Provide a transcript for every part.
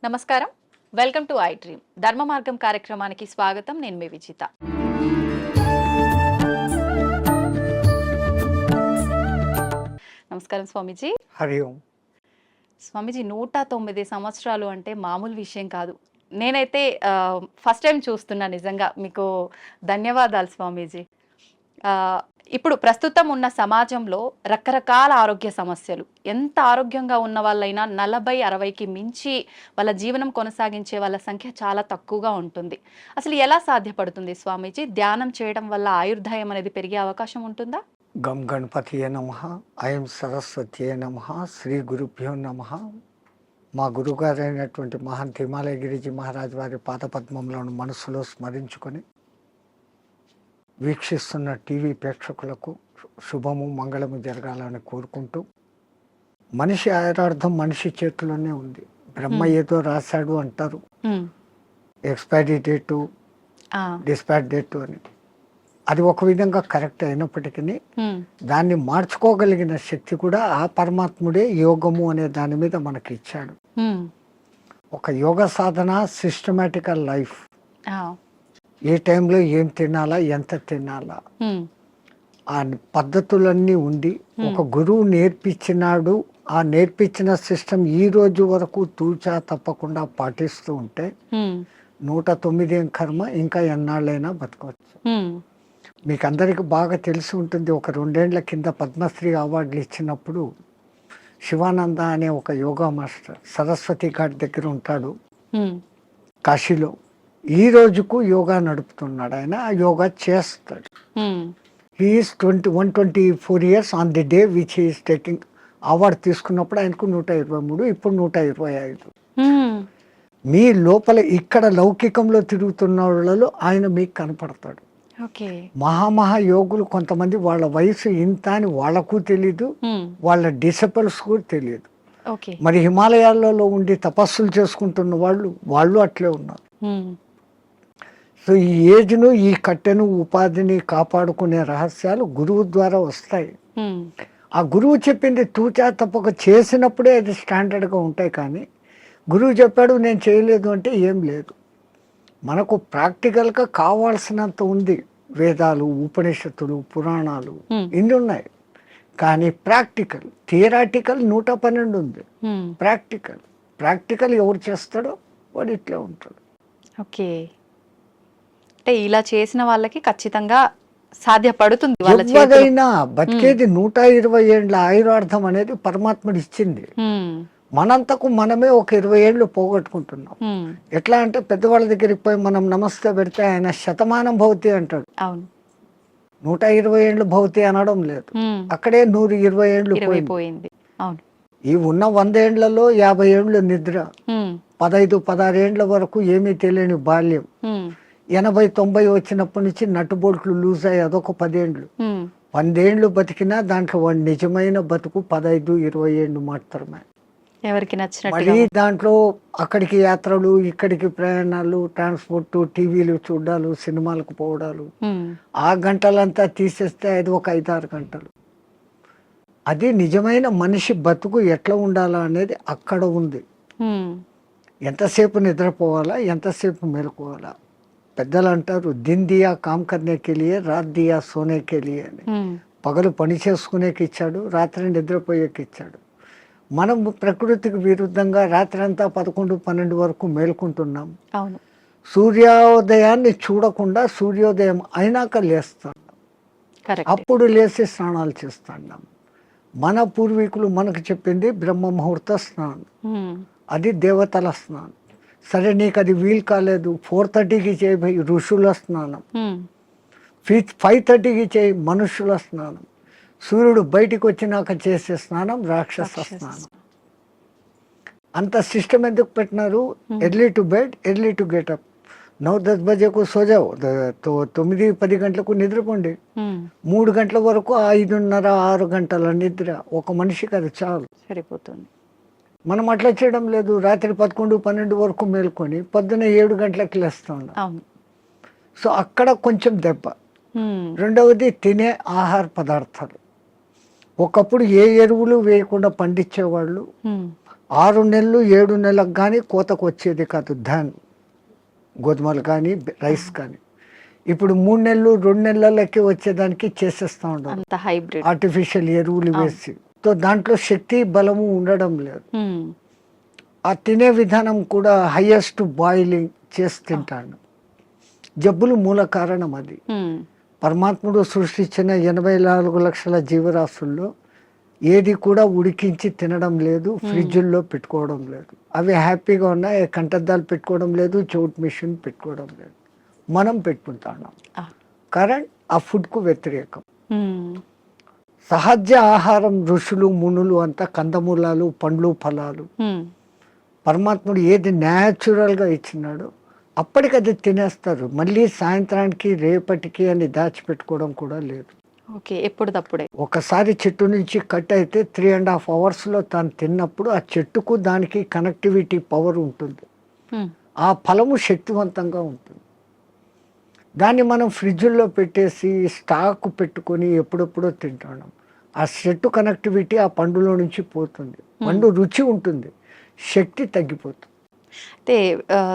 నమస్కారం. Welcome to I dream. ధర్మ మార్గం కార్యక్రమానికి స్వాగతం. నేను మీ విజిత. నమస్కారం స్వామీజీ. హరి ఓం. స్వామీజీ 109 సంవత్సరాలు అంటే మామూలు విషయం కాదు. నేనైతే ఫస్ట్ టైం చూస్తున్నా. నిజంగా మీకు ధన్యవాదాలు స్వామీజీ. ఇప్పుడు ప్రస్తుతం ఉన్న సమాజంలో రకరకాల ఆరోగ్య సమస్యలు, ఎంత ఆరోగ్యంగా ఉన్న వాళ్ళైనా 40-60కి మించి వాళ్ళ జీవనం కొనసాగించే వాళ్ళ సంఖ్య చాలా తక్కువగా ఉంటుంది. అసలు ఎలా సాధ్యపడుతుంది స్వామీజీ? ధ్యానం చేయడం వల్ల ఆయుర్దాయం అనేది పెరిగే అవకాశం ఉంటుందా? గం గణపతియే నమః, ఐం సరస్వతియే నమః, శ్రీ గురుభ్యో నమః. మా గురుగారైనటువంటి మహంత్ హిమాలయగిరిజీ మహారాజ్ వారి పాదపద్మంలోని మనసులో స్మరించుకొని వీక్షిస్తున్న టీవీ ప్రేక్షకులకు శుభము మంగళము జరగాలని కోరుకుంటూ, మనిషి ఆయురార్థం మనిషి చేతిలోనే ఉంది. బ్రహ్మ ఏదో రాశాడు అంటారు, ఎక్స్పైరీ డేటు, డిస్పాచ్ డేటు అని. అది ఒక విధంగా కరెక్ట్ అయినప్పటికీ దాన్ని మార్చుకోగలిగిన శక్తి కూడా ఆ పరమాత్ముడే యోగము అనే దాని మీద మనకి ఇచ్చాడు. ఒక యోగ సాధన, సిస్టమేటికల్ లైఫ్, ఏ టైంలో ఏం తినాలా, ఎంత తినాలా, ఆ పద్ధతులన్నీ ఉండి ఒక గురువు నేర్పించినాడు. ఆ నేర్పించిన సిస్టమ్ ఈ రోజు వరకు తూచా తప్పకుండా పాటిస్తూ ఉంటే 109 కర్మ ఇంకా ఎన్నాళ్ళైనా బతకవచ్చు. మీకు అందరికి బాగా తెలిసి ఉంటుంది, ఒక 2 ఏళ్ల కింద పద్మశ్రీ అవార్డులు ఇచ్చినప్పుడు శివానంద అనే ఒక యోగా మాస్టర్ సరస్వతి ఘాట్ దగ్గర ఉంటాడు కాశీలో. ఈ రోజుకు యోగా నడుపుతున్నాడు. ఆయన ఆ యోగా చేస్తాడు. He's 124 years on the day which he's taking award. తీసుకున్నప్పుడు ఆయనకు 123, ఇప్పుడు 125. మీ లోపల ఇక్కడ లౌకికంలో తిరుగుతున్న వాళ్ళలో ఆయన మీకు కనపడతాడు. మహామహా యోగులు కొంతమంది వాళ్ళ వయసు ఇంత అని వాళ్ళకు తెలీదు, వాళ్ళ డిసిపుల్స్ కూడా తెలియదు. మరి హిమాలయాలలో ఉండి తపస్సులు చేసుకుంటున్న వాళ్ళు అట్లే ఉన్నారు. సో ఈ ఏజ్ను, ఈ కట్టెను, ఉపాధిని కాపాడుకునే రహస్యాలు గురువు ద్వారా వస్తాయి. ఆ గురువు చెప్పింది తూచా తప్పక చేసినప్పుడే అది స్టాండర్డ్గా ఉంటాయి. కానీ గురువు చెప్పాడు నేను చేయలేదు అంటే ఏం లేదు. మనకు ప్రాక్టికల్గా కావాల్సినంత ఉంది. వేదాలు, ఉపనిషత్తులు, పురాణాలు ఇన్ని ఉన్నాయి. కానీ ప్రాక్టికల్, థియరాటికల్ 112 ఉంది. ప్రాక్టికల్ ఎవరు చేస్తాడో వాడు ఇట్లా ఉంటాడు. ఓకే, అంటే ఇలా చేసిన వాళ్ళకి ఖచ్చితంగా సాధ్యపడుతుంది. ఎవరైనా బతికేది 120 ఏళ్ళ ఆయురార్థం అనేది పరమాత్ముడు ఇచ్చింది. మనంతకు మనమే ఒక 20 ఏళ్ళు పోగొట్టుకుంటున్నాం. ఎట్లా అంటే పెద్దవాళ్ళ దగ్గరికి పోయి మనం నమస్తే పెడితే ఆయన శతమానం భవతి అంటాడు. 120 ఏళ్ళు భవతి అనడం లేదు. అక్కడే 120 ఏళ్ళు పోయింది. ఈ ఉన్న 100 ఏళ్లలో 50 ఏళ్ళు నిద్ర, 15-16 ఏళ్ల వరకు ఏమీ తెలియని బాల్యం, 80-90 వచ్చినప్పటి నుంచి నట్టుబోట్లు లూజ్ అయ్యి అదొక 10 ఏళ్ళు. 100 ఏళ్ళు బతికినా దాంట్లో వాడి నిజమైన బతుకు 15-20 ఏళ్ళు మాత్రమే. ఎవరికి నచ్చినట్టు మరి దాంట్లో అక్కడికి యాత్రలు, ఇక్కడికి ప్రయాణాలు, ట్రాన్స్పోర్ట్, టీవీలు చూడాలు, సినిమాలకు పోవడాలు, ఆ గంటలంతా తీసేస్తే అది ఒక 5-6 గంటలు. అది నిజమైన మనిషి బతుకు ఎట్లా ఉండాలా అనేది అక్కడ ఉంది. ఎంతసేపు నిద్రపోవాలా, ఎంతసేపు మేలుకోవాలా. పెద్దలు అంటారు దిన్ దియా కామ్ కర్నేకి లియే, రాత్ దియా సోనేకి లియే అని. పగలు పని చేసుకునేకి ఇచ్చాడు, రాత్రి నిద్రపోయేకి ఇచ్చాడు. మనం ప్రకృతికి విరుద్ధంగా రాత్రి అంతా 11-12 వరకు మేల్కుంటున్నాం. సూర్యోదయాన్ని చూడకుండా సూర్యోదయం అయినాక లేస్తాం, అప్పుడు లేచి స్నానాలు చేస్తున్నాం. మన పూర్వీకులు మనకు చెప్పింది బ్రహ్మ ముహూర్త స్నానం, అది దేవతల స్నానం. సరే నీకు అది వీలు కాలేదు, 4:30కి చేయి ఋషుల స్నానం, 5:30కి చేయి మనుషుల స్నానం. సూర్యుడు బయటికి వచ్చినాక చేసే స్నానం రాక్షస స్నానం. అంత సిస్టమ్ ఎందుకు పెట్టినారు? Early to bed, early to get up. 9-10 బజేకు సోజావు, 9-10 గంటలకు నిద్రపోండి. 3 గంటల వరకు 5:30-6 గంటల నిద్ర ఒక మనిషికి అది చాలు, సరిపోతుంది. మనం అట్లా చేయడం లేదు. రాత్రి 11-12 వరకు మేల్కొని పొద్దున్న 7 గంటలకు లేస్తా ఉన్నాం. సో అక్కడ కొంచెం దెబ్బ. రెండవది తినే ఆహార పదార్థాలు. ఒకప్పుడు ఏ ఎరువులు వేయకుండా పండించేవాళ్ళు. 6 నెలలు 7 నెలలకు కానీ కోతకు వచ్చేది కాదు ధాన్, గోధుమలు కానీ రైస్ కానీ. ఇప్పుడు 3 నెలలు 2 నెలలకి వచ్చేదానికి చేసేస్తూ ఉండరు, అంత హైబ్రిడ్. ఆర్టిఫిషియల్ ఎరువులు వేసి. సో దాంట్లో శక్తి బలము ఉండడం లేదు. ఆ తినే విధానం కూడా హైయెస్ట్ బాయిలింగ్ చేసి తింటాను. జబ్బులు మూల కారణం అది. పరమాత్ముడు సృష్టించిన 84 లక్షల జీవరాశుల్లో ఏది కూడా ఉడికించి తినడం లేదు, ఫ్రిడ్జుల్లో పెట్టుకోవడం లేదు. అవి హ్యాపీగా ఉన్నాయి, కంటద్దాలు పెట్టుకోవడం లేదు, చౌట్ మిషన్ పెట్టుకోవడం లేదు. మనం పెట్టుకుంటున్నాం. కరెంట్ ఆ ఫుడ్కు వ్యతిరేకం. సహజ ఆహారం ఋషులు మునులు అంతా కందమూలాలు, పండ్లు, ఫలాలు. పరమాత్ముడు ఏది న్యాచురల్గా ఇచ్చినాడో అప్పటికది తినేస్తారు. మళ్ళీ సాయంత్రానికి రేపటికి అని దాచిపెట్టుకోవడం కూడా లేదు. ఓకే, ఎప్పుడు తప్పుడే. ఒకసారి చెట్టు నుంచి కట్ అయితే 3.5 అవర్స్లో తాను తిన్నప్పుడు ఆ చెట్టుకు దానికి కనెక్టివిటీ పవర్ ఉంటుంది. ఆ ఫలము శక్తివంతంగా ఉంటుంది. దాన్ని మనం ఫ్రిడ్జ్లో పెట్టేసి స్టాక్ పెట్టుకొని ఎప్పుడెప్పుడో తింటున్నాం. ఆ చెట్టు కనెక్టివిటీ ఆ పండులో నుంచి పోతుంది. పండు రుచి ఉంటుంది, శక్తి తగ్గిపోతుంది. అయితే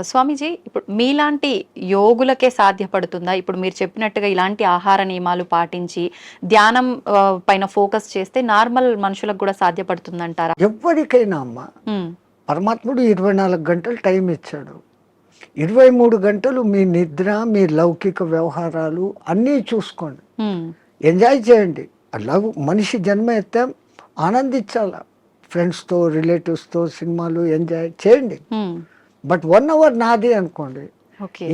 స్వామీజీ, ఇప్పుడు మీలాంటి యోగులకే సాధ్యపడుతుందా? ఇప్పుడు మీరు చెప్పినట్టుగా ఇలాంటి ఆహార నియమాలు పాటించి ధ్యానం పైన ఫోకస్ చేస్తే నార్మల్ మనుషులకు కూడా సాధ్యపడుతుందంటారా? ఎవరికైనా అమ్మ, పరమాత్ముడు 24 గంటలు టైం ఇచ్చాడు. 23 గంటలు మీ నిద్ర, మీ లౌకిక వ్యవహారాలు అన్నీ చూసుకోండి, ఎంజాయ్ చేయండి. మనిషి జన్మ ఎత్తే ఆనందించాల. ఫ్రెండ్స్తో, రిలేటివ్స్తో సినిమాలు ఎంజాయ్ చేయండి. బట్ 1 అవర్ నాది అనుకోండి.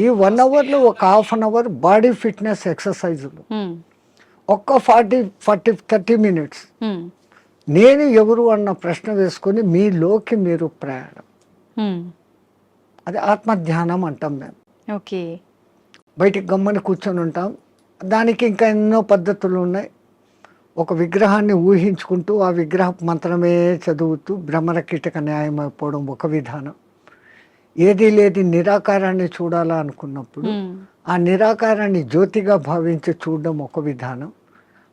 ఈ 1 అవర్లో ఒక half an hour body fitness ఎక్సర్సైజులు, ఒక్క 30 మినిట్స్ నేను ఎవరు అన్న ప్రశ్న వేసుకొని మీలోకి మీరు ప్రయాణం. అది ఆత్మధ్యానం అంటాం మేము. ఓకే, బయటికి గమ్మని కూర్చొని ఉంటాం. దానికి ఇంకా ఎన్నో పద్ధతులు ఉన్నాయి. ఒక విగ్రహాన్ని ఊహించుకుంటూ ఆ విగ్రహ మంత్రమే చదువుతూ భ్రమర కీటక న్యాయం అయిపోవడం ఒక విధానం. ఏది లేది నిరాకారాన్ని చూడాలా అనుకున్నప్పుడు ఆ నిరాకారాన్ని జ్యోతిగా భావించి చూడడం ఒక విధానం.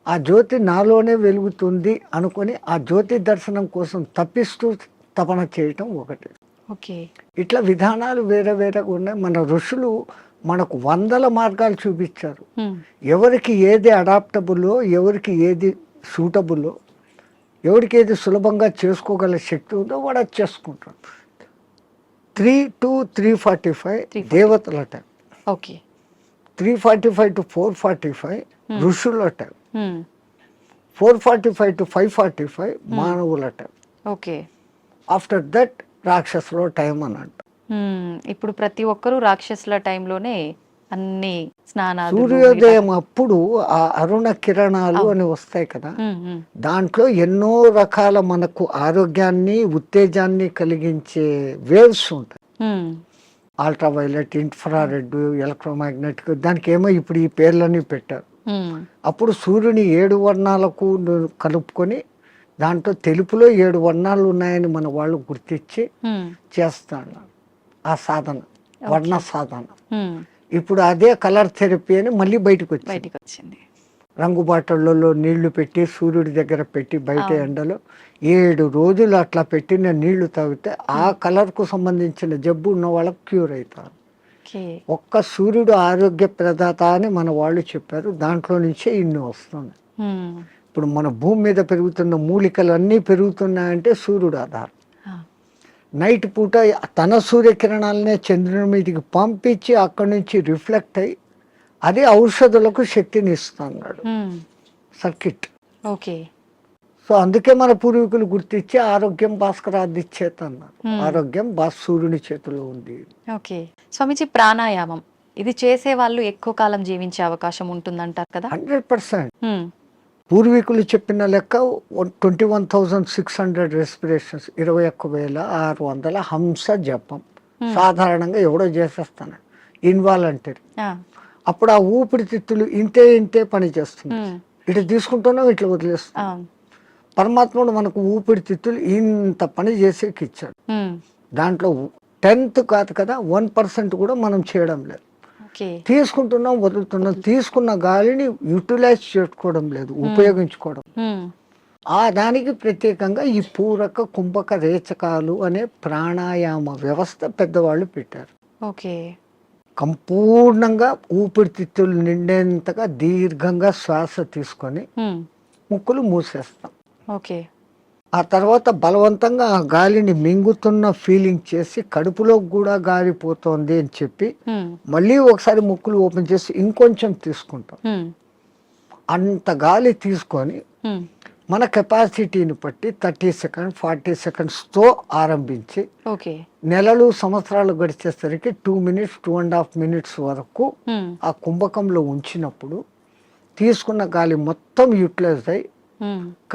ఆ జ్యోతి నాలోనే వెలుగుతుంది అనుకొని ఆ జ్యోతి దర్శనం కోసం తప్పిస్తూ తపన చేయటం ఒకటి. ఓకే, ఇట్లా విధానాలు వేరే వేరేగా ఉన్నాయి. మన ఋషులు మనకు 100 మార్గాలు చూపించారు. ఎవరికి ఏది అడాప్టబుల్లో, ఎవరికి ఏది సూటబుల్లో, ఎవరికి ఏది సులభంగా చేసుకోగల శక్తి ఉందో వాడు అది చేసుకుంటాడు. 3 to 3:45 దేవతల టైం. ఓకే, 3:45 to 4:45 ఋషుల టైం. 4:45 to 5:45 మానవుల టైం. ఓకే, ఆఫ్టర్ దట్ రాక్షసుల టైం అని అంట. ఇప్పుడు ప్రతి ఒక్కరూ రాక్షసుల టైంలోనే అన్ని స్నానాలు. సూర్యోదయం అప్పుడు ఆ అరుణ కిరణాలు అని వస్తాయి కదా, దాంట్లో ఎన్నో రకాల మనకు ఆరోగ్యాన్ని, ఉత్తేజాన్ని కలిగించే వేవ్స్ ఉంటాయి. అల్ట్రావైలెట్, ఇన్ఫ్రారెడ్, ఎలక్ట్రోమాగ్నెటిక్, దానికి ఏమో ఇప్పుడు ఈ పేర్లన్నీ పెట్టారు. అప్పుడు సూర్యుని 7 వర్ణాలకు కలుపుకొని దాంట్లో తెలుపులో 7 వర్ణాలు ఉన్నాయని మన వాళ్ళు గుర్తించి చేస్తాను ఆ సాధన, వర్ణ సాధన. ఇప్పుడు అదే కలర్ థెరపీ అని మళ్ళీ బయటకు వచ్చింది. రంగు బాటళ్ళలో నీళ్లు పెట్టి సూర్యుడి దగ్గర పెట్టి బయట ఎండలో 7 రోజులు అట్లా పెట్టిన నీళ్లు తాగితే ఆ కలర్కు సంబంధించిన జబ్బు ఉన్న వాళ్ళకి క్యూర్ అవుతారు. ఒక్క సూర్యుడు ఆరోగ్య ప్రదాత అని మన వాళ్ళు చెప్పారు. దాంట్లో నుంచే ఇన్ని వస్తున్నాయి. ఇప్పుడు మన భూమి మీద పెరుగుతున్న మూలికలు అన్నీ పెరుగుతున్నాయంటే సూర్యుడు ఆధారం. నైట్ పూట తన సూర్యకిరణాలనే చంద్రుని మీదకి పంపించి అక్కడి నుంచి రిఫ్లెక్ట్ అయ్యి అది ఔషధులకు శక్తిని ఇస్తున్నాడు సర్కిట్. ఓకే, సో అందుకే మన పూర్వీకులు గుర్తించి ఆరోగ్యం భాస్కరాది చేత అన్నారు. ఆరోగ్యం సూర్యుని చేతిలో ఉంది. ఓకే స్వామీజీ, ప్రాణాయామం ఇది చేసే వాళ్ళు ఎక్కువ కాలం జీవించే అవకాశం ఉంటుందంటారు కదా? 100%. పూర్వీకులు చెప్పిన లెక్క 21,600 రెస్పిరేషన్స్, 21,600 హంస జపం సాధారణంగా ఎవడో చేసేస్తాను ఇన్వాలంటరీ. అప్పుడు ఆ ఊపిరితిత్తులు ఇంతే పని చేస్తుంది. ఇట్లా తీసుకుంటున్నాం, ఇట్లా వదిలేస్తున్నాం. పరమాత్ముడు మనకు ఊపిరితిత్తులు ఇంత పని చేసేకి ఇచ్చాడు. దాంట్లో 10th కాదు కదా, 1% కూడా మనం చేయడం లేదు. తీసుకుంటున్నాం, వదులుతున్నాం. తీసుకున్న గాలిని యూటిలైజ్ చేసుకోవడం లేదు, ఉపయోగించుకోవడం. ఆ దానికి ప్రత్యేకంగా ఈ పూరక కుంభక రేచకాలు అనే ప్రాణాయామ వ్యవస్థ పెద్దవాళ్ళు పెట్టారు. ఓకే. సంపూర్ణంగా ఊపిరితిత్తులు నిండేంతగా దీర్ఘంగా శ్వాస తీసుకొని ముక్కులు మూసేస్తాం. ఓకే. ఆ తర్వాత బలవంతంగా ఆ గాలిని మింగుతున్న ఫీలింగ్ చేసి కడుపులోకి కూడా గాలి పోతోంది అని చెప్పి మళ్ళీ ఒకసారి ముక్కులు ఓపెన్ చేసి ఇంకొంచెం తీసుకుంటాం. అంత గాలి తీసుకొని మన కెపాసిటీని బట్టి 30 సెకండ్స్ 40 సెకండ్స్తో ఆరంభించి నెలలు సంవత్సరాలు గడిచేసరికి 2 మినిట్స్ 2.5 మినిట్స్ వరకు ఆ కుంభకంలో ఉంచినప్పుడు తీసుకున్న గాలి మొత్తం యూటిలైజ్ అయ్యి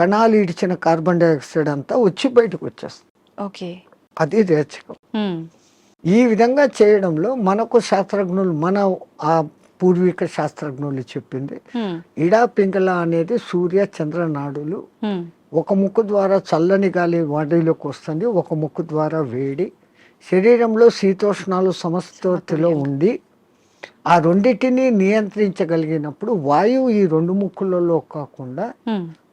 కణాలు ఇడిచిన కార్బన్ డైఆక్సైడ్ అంతా వచ్చి బయటకు వచ్చేస్తుంది. అది రేచకం. ఈ విధంగా చేయడంలో మనకు శాస్త్రజ్ఞులు మన ఆ పూర్వీక శాస్త్రజ్ఞులు చెప్పింది ఇడా పింగళ అనేది సూర్య చంద్ర నాడులు. ఒక ముక్కు ద్వారా చల్లని గాలి బాడీలోకి వస్తుంది, ఒక ముక్కు ద్వారా వేడి. శరీరంలో శీతోష్ణాలు సమస్థితిలో ఉండి ఆ రెండింటిని నియంత్రించగలిగినప్పుడు వాయువు ఈ 2 ముక్కులలో కాకుండా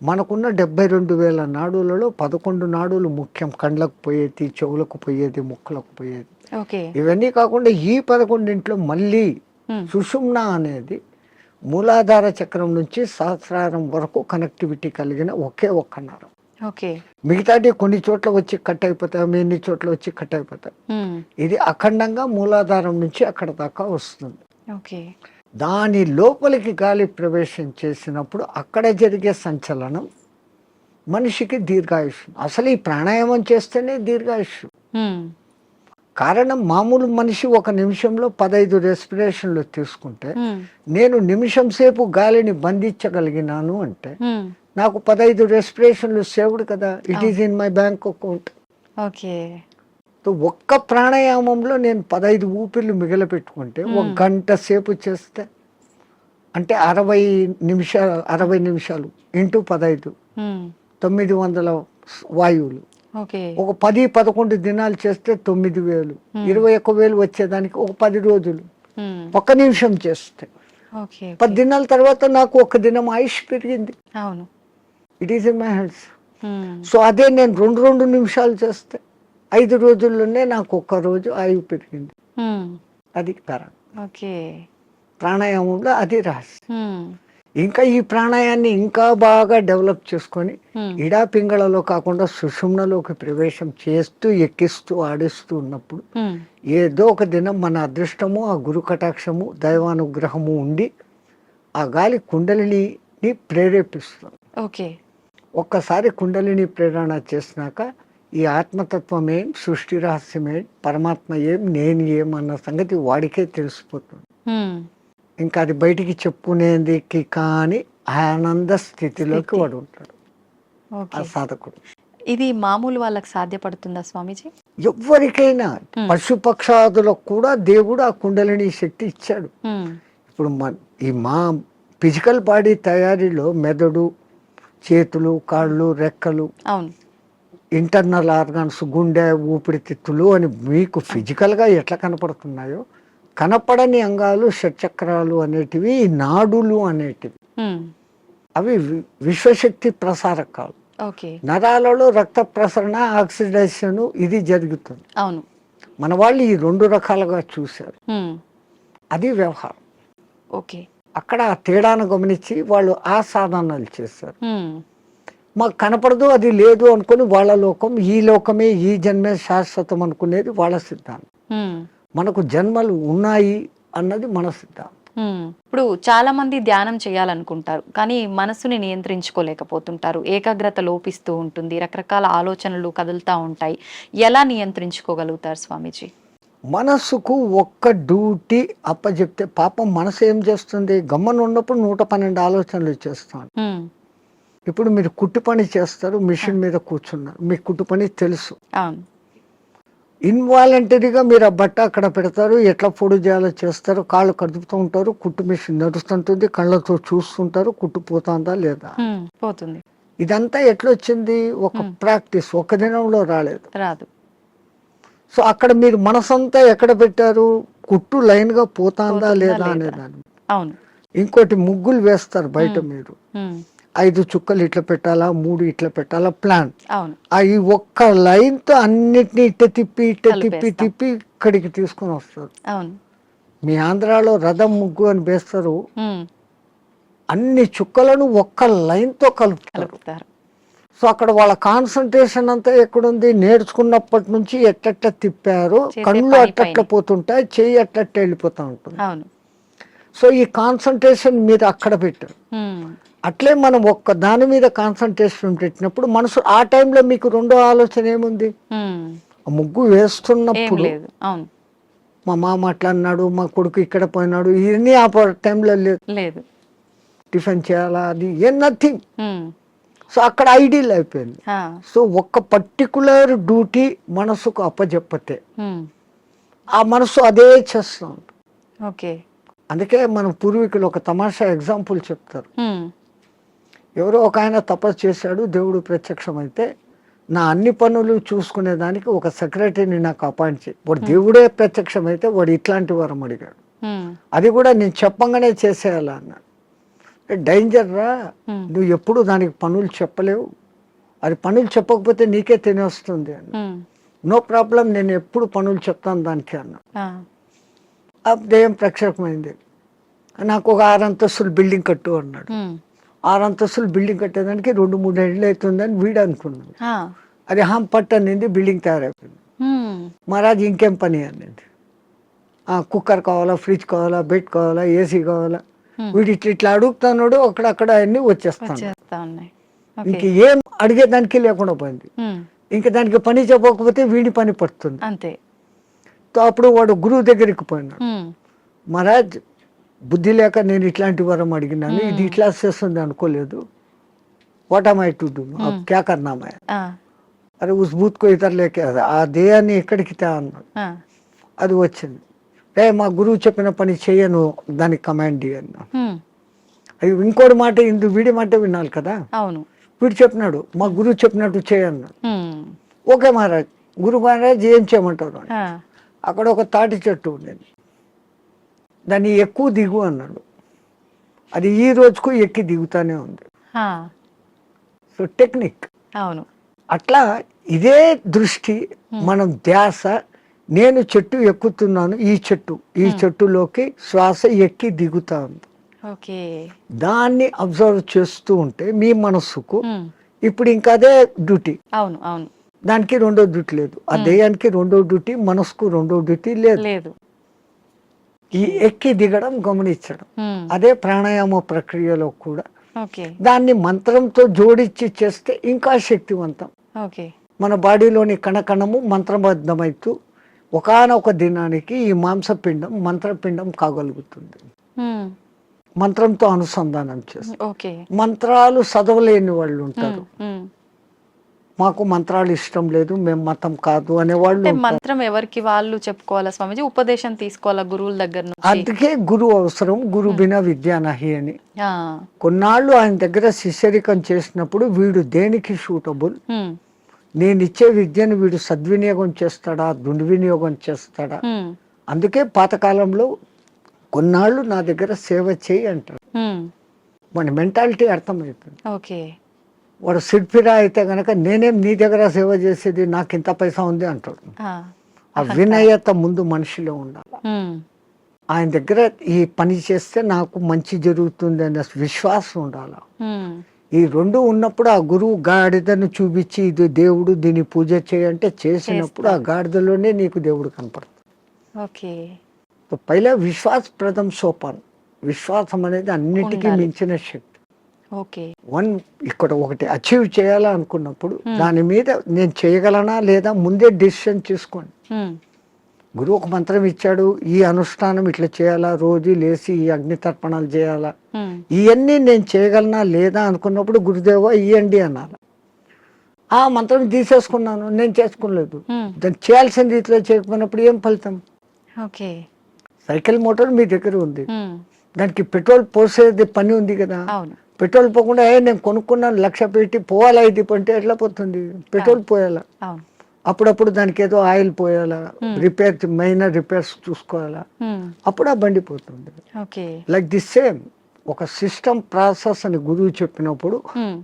మనకున్న 72,000 నాడులలో 11 నాడులు ముఖ్యం. కండ్లకు పోయేది, చెవులకు పోయేది, ముక్కులకు పోయేది. ఇవన్నీ కాకుండా ఈ 11 మళ్ళీ సుషుమ్న అనేది మూలాధార చక్రం నుంచి సహస్రారం వరకు కనెక్టివిటీ కలిగిన ఒకే ఒక్క నరం. మిగతాది కొన్ని చోట్ల వచ్చి కట్ అయిపోతాయి, ఎన్ని చోట్ల వచ్చి కట్ అయిపోతాయి. ఇది అఖండంగా మూలాధారం నుంచి అక్కడ దాకా వస్తుంది. దాని లోపలికి గాలి ప్రవేశం చేసినప్పుడు అక్కడ జరిగే సంచలనం మనిషికి దీర్ఘాయుష్. అసలు ఈ ప్రాణాయామం చేస్తేనే దీర్ఘాయుష్. కారణం మామూలు మనిషి ఒక నిమిషంలో 15 రెస్పిరేషన్లు తీసుకుంటే నేను నిమిషం సేపు గాలిని బంధించగలిగినాను అంటే నాకు 15 రెస్పిరేషన్లు సేవ్డ్ కదా. It is in my bank account. ఒక్క ప్రాణాయామంలో నేను 15 ఊపిర్లు మిగిలిపెట్టుకుంటే 1 గంట సేపు చేస్తే అంటే 60 నిమిషాలు ఇంటూ 15 900 వాయువులు. ఒక 10-11 దినాలు చేస్తే 9,000 21,000 వచ్చేదానికి ఒక 10 రోజులు 1 నిమిషం చేస్తే 10 దినాల తర్వాత నాకు 1 దినం ఆయుష్ పెరిగింది. It is in my hands. So అదే నేను 2 నిమిషాలు చేస్తే 5 రోజుల్లోనే నాకు 1 రోజు ఆయువు పెరిగింది. అది ప్రాణాయామంలో అది రహస్యం. ఇంకా ఈ ప్రాణాయాన్ని ఇంకా బాగా డెవలప్ చేసుకొని ఇడా పింగళలో కాకుండా సుషుమ్నలోకి ప్రవేశం చేస్తూ ఎక్కిస్తూ ఆడిస్తూ ఉన్నప్పుడు ఏదో ఒక దినం మన అదృష్టము, ఆ గురు కటాక్షము, దైవానుగ్రహము ఉండి ఆ గాలి కుండలిని ప్రేరేపిస్తుంది. ఒక్కసారి కుండలిని ప్రేరణ చేసినాక ఈ ఆత్మతత్వం ఏం, సృష్టి రహస్యం ఏం, పరమాత్మ ఏం, నేను ఏం అన్న సంగతి వాడికే తెలిసిపోతుంది. ఇంకా అది బయటికి చెప్పుకునేందుకు కానీ ఆనంద స్థితిలోకి వాడు ఉంటాడు ఆ సాధకుడు. ఇది మామూలు వాళ్ళకి సాధ్యపడుతుందా స్వామీజీ? ఎవరికైనా పశుపక్షాదులకు కూడా దేవుడు ఆ కుండలిని శక్తి ఇచ్చాడు. ఇప్పుడు ఈ మా ఫిజికల్ బాడీ తయారీలో మెదడు, చేతులు, కాళ్ళు, రెక్కలు, ఇంటర్నల్ ఆర్గాన్స్, గుండె, ఊపిరితిత్తులు అని మీకు ఫిజికల్గా ఎట్లా కనపడుతున్నాయో కనపడని అంగాలు షట్చక్రాలు అనేటివి, నాడులు అనేటివి అవి విశ్వశక్తి ప్రసారకాలు. నరాలలో రక్త ప్రసరణ, ఆక్సిడేషన్ ఇది జరుగుతుంది. మన వాళ్ళు ఈ 2 రకాలుగా చూశారు. అది వ్యవహారం. అక్కడ ఆ తేడాను గమనించి వాళ్ళు ఆ సాధనాలు చేశారు. మాకు కనపడదు, అది లేదు అనుకుని వాళ్ళ లోకం, ఈ లోకమే ఈ జన్మే శాశ్వతం అనుకునేది వాళ్ళ సిద్ధాంతం. మనకు జన్మలు ఉన్నాయి అన్నది మన సిద్ధాంతం. ఇప్పుడు చాలా మంది ధ్యానం చేయాలనుకుంటారు కానీ మనసుని నియంత్రించుకోలేకపోతుంటారు. ఏకాగ్రత లోపిస్తూ ఉంటుంది, రకరకాల ఆలోచనలు కదులుతూ ఉంటాయి. ఎలా నియంత్రించుకోగలుగుతారు స్వామీజీ? మనసుకు ఒక్క డ్యూటీ అప్పచెప్తే పాపం మనసు ఏం చేస్తుంది? గమ్మను ఉన్నప్పుడు 112 ఆలోచనలు చేస్తాను. ఇప్పుడు మీరు కుట్టు పని చేస్తారు, మిషన్ మీద కూర్చున్నారు, మీకు కుట్టు పని తెలుసు. ఇన్వాలంటరీగా మీరు ఆ బట్ట అక్కడ పెడతారు, ఎట్లా పొడి చేయాలో చేస్తారు, కాళ్ళు కదుపుతూ ఉంటారు, కుట్టు మిషన్ నడుస్తుంటుంది, కళ్ళతో చూస్తుంటారు, కుట్టు పోతుందా లేదా పోతుంది. ఇదంతా ఎట్లా వచ్చింది? ఒక ప్రాక్టీస్, ఒక దినంలో రాదు. సో అక్కడ మీరు మనసంతా ఎక్కడ పెట్టారు? కుట్టు లైన్ గా పోతుందా లేదా అనేదాన్ని. ఇంకోటి ముగ్గులు వేస్తారు బయట మీరు, 5 చుక్కలు ఇట్లా పెట్టాలా, 3 ఇట్లా పెట్టాలా ప్లాన్. అవును. ఈ ఒక్క లైన్తో అన్నిటినీ ఇట్ట తిప్పి కలిపేస్తాం. తిప్పి ఇక్కడికి తీసుకొని వస్తారు. అవును. మీ ఆంధ్రాలో రథం ముగ్గు అని వేస్తారు, ఉమ్, అన్ని చుక్కలను ఒక్క లైన్తో కలుపుతారు. కలుపుతారు. సో అక్కడ వాళ్ళ కాన్సన్ట్రేషన్ అంతా ఎక్కడుంది, నేర్చుకున్నప్పటి నుంచి ఎట్టట్ట తిప్పారు, చేసే కళ్ళు పని అట్టట్ల పైనే. పోతుంటాయి, చెయ్యి అట్టట్ట వెళ్ళిపోతూ ఉంటుంది. అవును. సో ఈ కాన్సన్ట్రేషన్ మీరు అక్కడ పెట్టారు. ఉమ్, అట్లే మనం ఒక్క దాని మీద కాన్సన్ట్రేషన్ పెట్టినప్పుడు మనసు ఆ టైంలో మీకు రెండో ఆలోచన ఏముంది, ఉమ్, ఆ ముగ్గు ఏం వేస్తున్నప్పుడు లేదు. అవును. మా మామ అట్లా అన్నాడు, మా కొడుకు ఇక్కడ పోయినాడు, ఇవన్నీ ఆ టైంలో లేదు. లేదు. టిఫిన్ చేయాలా, అది ఏం నథింగ్. ఉమ్, సో అక్కడ ఐడియల్ అయిపోయింది. ఆ, సో ఒక్క పర్టికులర్ డ్యూటీ మనసుకు అప్పచెప్పతే ఉమ్, ఆ మనసు అదే చేస్తూ ఉంటుంది. ఓకే. అందుకే మన పూర్వీకులు ఒక తమాషా ఎగ్జాంపుల్ చెప్తారు. ఉమ్, ఎవరో ఒక ఆయన తపస్సు చేశాడు, దేవుడు ప్రత్యక్షమైతే నా అన్ని పనులు చూసుకునేదానికి ఒక సెక్రటరీని నాకు అపాయింట్ చేయి. వాడు దేవుడే ప్రత్యక్షమైతే వాడు ఇట్లాంటి వరం అడిగాడు, ఉమ్, అది కూడా నేను చెప్పంగానే చేసేయాలా అన్నాడు. డేంజర్ రా, నువ్వు ఎప్పుడు దానికి పనులు చెప్పలేవు, అది పనులు చెప్పకపోతే నీకే తినేస్తుంది అని. ఉమ్, నో ప్రాబ్లం, నేను ఎప్పుడు పనులు చెప్తాను దానికి అన్నా. ఆ, ఆ దెయ్యం ప్రత్యక్షమైంది, నాకు ఒక 6 అంతస్తులు బిల్డింగ్ కట్టు అన్నాడు. ఉమ్, 6 అంతస్తులు బిల్డింగ్ కట్టేదానికి 2-3 ఏళ్ళు అవుతుందని వీడు అనుకున్నాడు. ఆ, అది పట్టు అనింది, బిల్డింగ్ తయారైపోయింది. ఉమ్, మహారాజ్ ఇంకేం పని అనింది, కుక్కర్ కావాలా, ఫ్రిడ్జ్ కావాలా, బెడ్ కావాలా, ఏసీ కావాలా. వీడు ఇట్లా అడుగుతున్నాడు, అక్కడక్కడ అన్నీ వచ్చేస్తాను. వచ్చేస్తా ఉన్నాయి. ఇంక ఏం అడిగేదానికి లేకుండా పోయింది. ఉమ్, ఇంకా దానికి పని చెప్పకపోతే వీడి పని పడుతుంది. అంతే. సో అప్పుడు వాడు గురువు దగ్గరికి పోయినాడు. ఉమ్, మహారాజ్ బుద్ధి లేక నేను ఇట్లాంటి వరం అడిగినాను, ఇది ఇట్లా చేస్తుంది అనుకోలేదు, what am I to do, క్యా కర్నా మై. ఆ, అరే ఉస్ బూత్ కో ఇతర లేకే ఆ దేయాన్ని ఎక్కడికి తే అన్నాడు. ఆ, అది వచ్చింది. మా గురువు చెప్పిన పని చేయను, దానికి కమాండ్ అన్నా. ఉమ్, అవి ఇంకోటి మాట, వీడి మాట వినాలి కదా. అవును. వీడు చెప్పినాడు, మా గురువు చెప్పినట్టు చేయన్నాడు. ఉమ్, ఓకే మహారాజ్, గురు మహారాజ్ ఏం చేయమంటారు. ఆ, అక్కడ ఒక తాటి చెట్టు ఉండేది, దాన్ని ఎక్కువ దిగు అన్నాడు. అది ఈ రోజుకు ఎక్కి దిగుతానే ఉంది. ఆ, సో టెక్నిక్. అవును. అట్లా ఇదే దృష్టి, మనం ధ్యాస, నేను చెట్టు ఎక్కుతున్నాను, ఈ చెట్టులోకి శ్వాస ఎక్కి దిగుతా ఉంది, ఓకే. దాన్ని అబ్జర్వ్ చేస్తూ ఉంటే మీ మనస్సుకు ఉమ్, ఇప్పుడు ఇంకా అదే డ్యూటీ. అవును. అవును. దానికి రెండో డ్యూటీ లేదు, ఆ దేయానికి రెండో డ్యూటీ, మనసుకు రెండో డ్యూటీ లేదు. లేదు. ఈ ఎక్కి దిగడం గమనించడం, ఉమ్, అదే ప్రాణాయామ ప్రక్రియలో కూడా. ఓకే. దాన్ని మంత్రంతో జోడించి చేస్తే ఇంకా శక్తివంతం. ఓకే. మన బాడీలోని కణకణము మంత్రబద్ధమైతూ ఒకానొక దినానికి ఈ మాంసపిండం మంత్రపిండం కాగలుగుతుంది. ఉమ్, మంత్రంతో అనుసంధానం చేస్తారు. ఓకే. మంత్రాలు చదవలేని వాళ్ళు ఉంటారు, ఉమ్, మాకు మంత్రాలు ఇష్టం లేదు, మేము మతం కాదు అనేవాళ్ళు అంటే ఉంటారు. మంత్రం ఎవరికి వాళ్ళు చెప్పుకోవాలా స్వామీజీ, ఉపదేశం తీసుకోవాలా గురువుల దగ్గర నుంచి? అందుకే గురువు అవసరం, గురు బినా విద్యా నహి అని. ఆ, కొన్నాళ్ళు ఆయన దగ్గర శిష్యరికం చేసినప్పుడు వీడు దేనికి సూటబుల్, ఉమ్, నేను ఇచ్చే విద్యను వీడు సద్వినియోగం చేస్తాడా, దుర్వినియోగం చేస్తాడా. ఉమ్, అందుకే పాతకాలంలో కొన్నాళ్ళు నా దగ్గర సేవ చేయి అంటారు. ఉమ్, మన మెంటాలిటీ అర్థమవుతుంది. ఓకే. వాడు సిడ్ఫిరా అయితే కనుక నేనేం నీ దగ్గర సేవ చేసేది, నాకు ఇంత పైసా ఉంది అంటాడు. ఆ, ఆ వినయత ముందు మనిషిలో ఉండాలి. ఉమ్, ఆయన దగ్గర ఈ పని చేస్తే నాకు మంచి జరుగుతుంది అనే విశ్వాసం ఉండాలి. ఉమ్, ఈ రెండు ఉన్నప్పుడు ఆ గురువు గాడిదను చూపించి ఇది దేవుడు, దీన్ని పూజ చేయంటే చేసినప్పుడు ఆ గాడిదలోనే నీకు దేవుడు కనపడుతుంది. ఓకే. పైలా విశ్వాస ప్రథం సోపాన్. విశ్వాసం అనేది అన్నిటికీ ఉండాలి. మించిన శక్తి. ఓకే. ఇక్కడ ఒకటి అచీవ్ చేయాలనుకున్నప్పుడు దాని మీద నేను చేయగలనా లేదా ముందే డెసిషన్ చేసుకోండి. ఉమ్, గురువు ఒక మంత్రం ఇచ్చాడు, ఈ అనుష్ఠానం ఇట్లా చేయాలా, రోజు లేచి ఈ అగ్ని తర్పణాలు చేయాలా, ఉమ్, ఇవన్నీ నేను చేయగలనా లేదా అనుకున్నప్పుడు గురుదేవా ఇవ్వండి అనాలి. ఆ మంత్రం తీసేసుకున్నాను, నేను చేసుకోలేదు, ఉమ్, దాన్ని చేయాల్సిన రీతిలో చేయకపోయినప్పుడు ఏం ఫలితం. ఓకే. సైకిల్ మోటార్ మీ దగ్గర ఉంది, ఉమ్, దానికి పెట్రోల్ పోసేది పని ఉంది కదా. అవును. పెట్రోల్ పోకుండా నేను కొనుక్కున్నాను 1,00,000 పెట్టి పోవాలా, ఇది అంటే ఎట్లా పోతుంది, పెట్రోల్ పోయాలా. అవును. అప్పుడప్పుడు దానికి ఏదో ఆయిల్ పోయాలా, రిపేర్ మైనర్ రిపేర్స్ చూసుకోవాలా, ఉమ్, అప్పుడు ఆ బండి పోతుంది. ఓకే. లైక్ దిస్ సేమ్ ఒక సిస్టమ్ ప్రాసెస్ అని గురువు చెప్పినప్పుడు